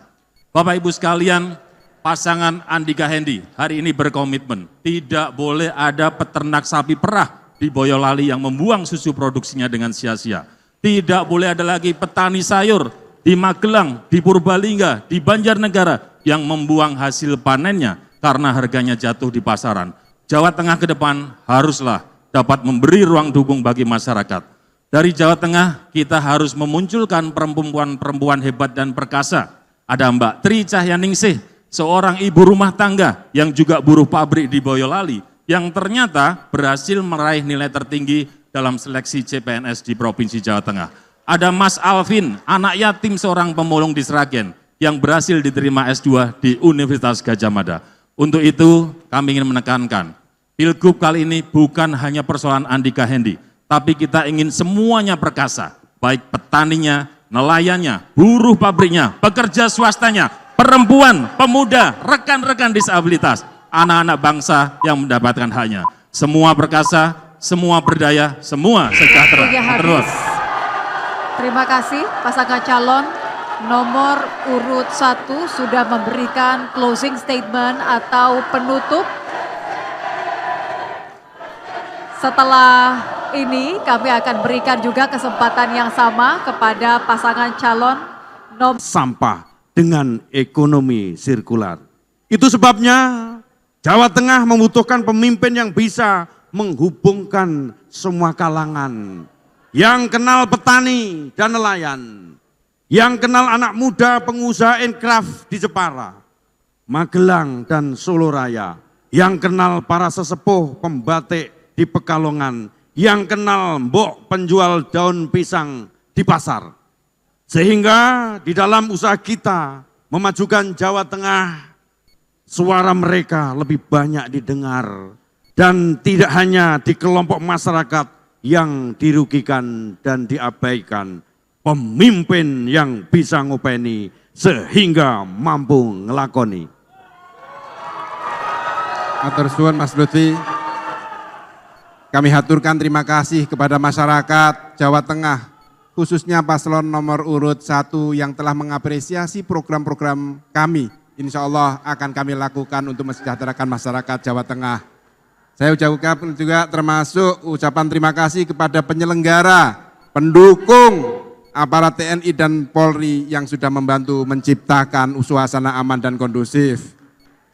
Bapak Ibu sekalian, pasangan Andika Hendi hari ini berkomitmen tidak boleh ada peternak sapi perah di Boyolali yang membuang susu produksinya dengan sia-sia. Tidak boleh ada lagi petani sayur di Magelang, di Purbalingga, di Banjarnegara yang membuang hasil panennya karena harganya jatuh di pasaran. Jawa Tengah ke depan haruslah dapat memberi ruang dukung bagi masyarakat. Dari Jawa Tengah kita harus memunculkan perempuan-perempuan hebat dan perkasa. Ada Mbak Tri Cahyaningsih, seorang ibu rumah tangga yang juga buruh pabrik di Boyolali, yang ternyata berhasil meraih nilai tertinggi dalam seleksi CPNS di Provinsi Jawa Tengah. Ada Mas Alvin, anak yatim seorang pemulung di Sragen, yang berhasil diterima S2 di Universitas Gadjah Mada. Untuk itu kami ingin menekankan, Pilgub kali ini bukan hanya persoalan Andika Hendi, tapi kita ingin semuanya perkasa, baik petaninya, nelayannya, buruh pabriknya, pekerja swastanya, perempuan, pemuda, rekan-rekan disabilitas, anak-anak bangsa yang mendapatkan haknya. Semua perkasa, semua berdaya, semua sejahtera. Terus. Terima kasih pasangan calon nomor urut 1 sudah memberikan closing statement atau penutup. Setelah ini kami akan berikan juga kesempatan yang sama kepada pasangan calon nomor sampah dengan ekonomi sirkular. Itu sebabnya Jawa Tengah membutuhkan pemimpin yang bisa menghubungkan semua kalangan, yang kenal petani dan nelayan, yang kenal anak muda pengusaha inkraf di Jepara, Magelang dan Solo Raya, yang kenal para sesepuh pembatik di Pekalongan, yang kenal mbok penjual daun pisang di pasar. Sehingga di dalam usaha kita memajukan Jawa Tengah, suara mereka lebih banyak didengar dan tidak hanya di kelompok masyarakat yang dirugikan dan diabaikan. Pemimpin yang bisa ngopeni sehingga mampu ngelakoni. Matur suwun Mas Lutfi. Kami haturkan terima kasih kepada masyarakat Jawa Tengah, khususnya paslon nomor urut 1 yang telah mengapresiasi program-program kami. Insya Allah akan kami lakukan untuk mensejahterakan masyarakat Jawa Tengah. Saya ucapkan juga termasuk ucapan terima kasih kepada penyelenggara, pendukung, aparat TNI dan Polri yang sudah membantu menciptakan suasana aman dan kondusif.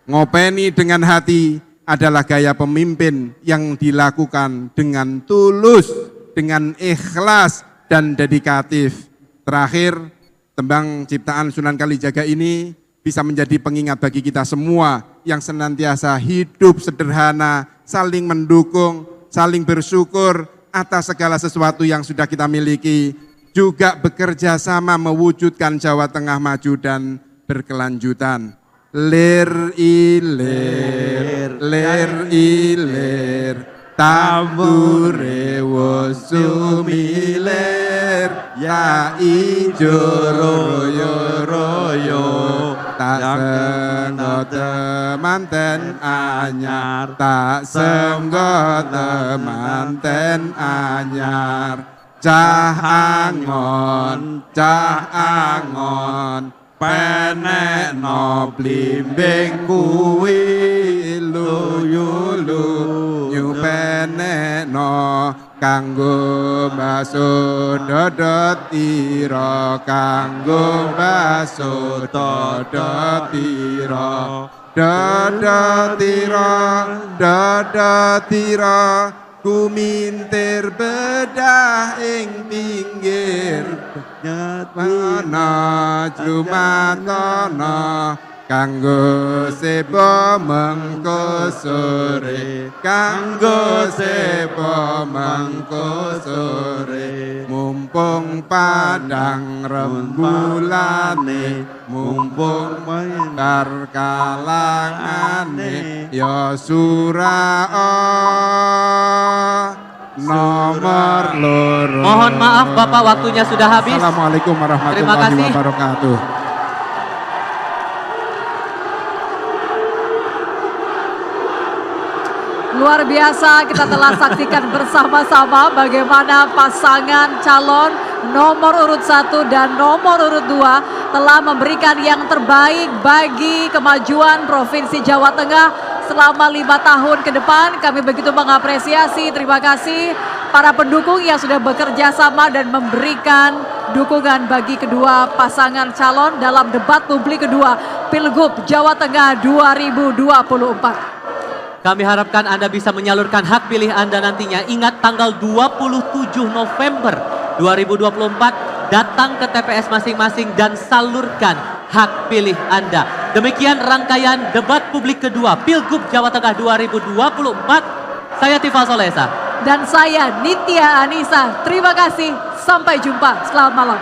Ngopeni dengan hati adalah gaya pemimpin yang dilakukan dengan tulus, dengan ikhlas dan dedikatif. Terakhir, tembang ciptaan Sunan Kalijaga ini bisa menjadi pengingat bagi kita semua yang senantiasa hidup sederhana, saling mendukung, saling bersyukur atas segala sesuatu yang sudah kita miliki, juga bekerja sama mewujudkan Jawa Tengah maju dan berkelanjutan. Lir ilir, tambure wusumilir, ya ijo royo, tak senggo temanten anyar, tak senggo temanten anyar, cah angon, penek no blimbing kuwi luyulu, nyupenek no kanggo baso dodot ira, kanggo baso dodot ira, dodot ira, kumintir bedah ing pinggir mana jumatono, kanggo sebo mengko sore, kanggo sebo mengko sore, mumpung padang rembulane, mumpung bar kalangane, ya surao nomor loro. Mohon maaf Bapak, waktunya sudah habis. Assalamualaikum Terima warahmatullahi kasih. wabarakatuh. Luar biasa, kita telah saksikan bersama-sama bagaimana pasangan calon nomor urut 1 dan nomor urut 2 telah memberikan yang terbaik bagi kemajuan Provinsi Jawa Tengah selama 5 tahun ke depan. Kami begitu mengapresiasi, terima kasih para pendukung yang sudah bekerja sama dan memberikan dukungan bagi kedua pasangan calon dalam debat publik kedua Pilgub Jawa Tengah 2024. Kami harapkan Anda bisa menyalurkan hak pilih Anda nantinya. Ingat tanggal 27 November 2024, datang ke TPS masing-masing dan salurkan hak pilih Anda. Demikian rangkaian debat publik kedua Pilgub Jawa Tengah 2024. Saya Tifal Solesa. Dan saya Nitya Anissa. Terima kasih, sampai jumpa, selamat malam.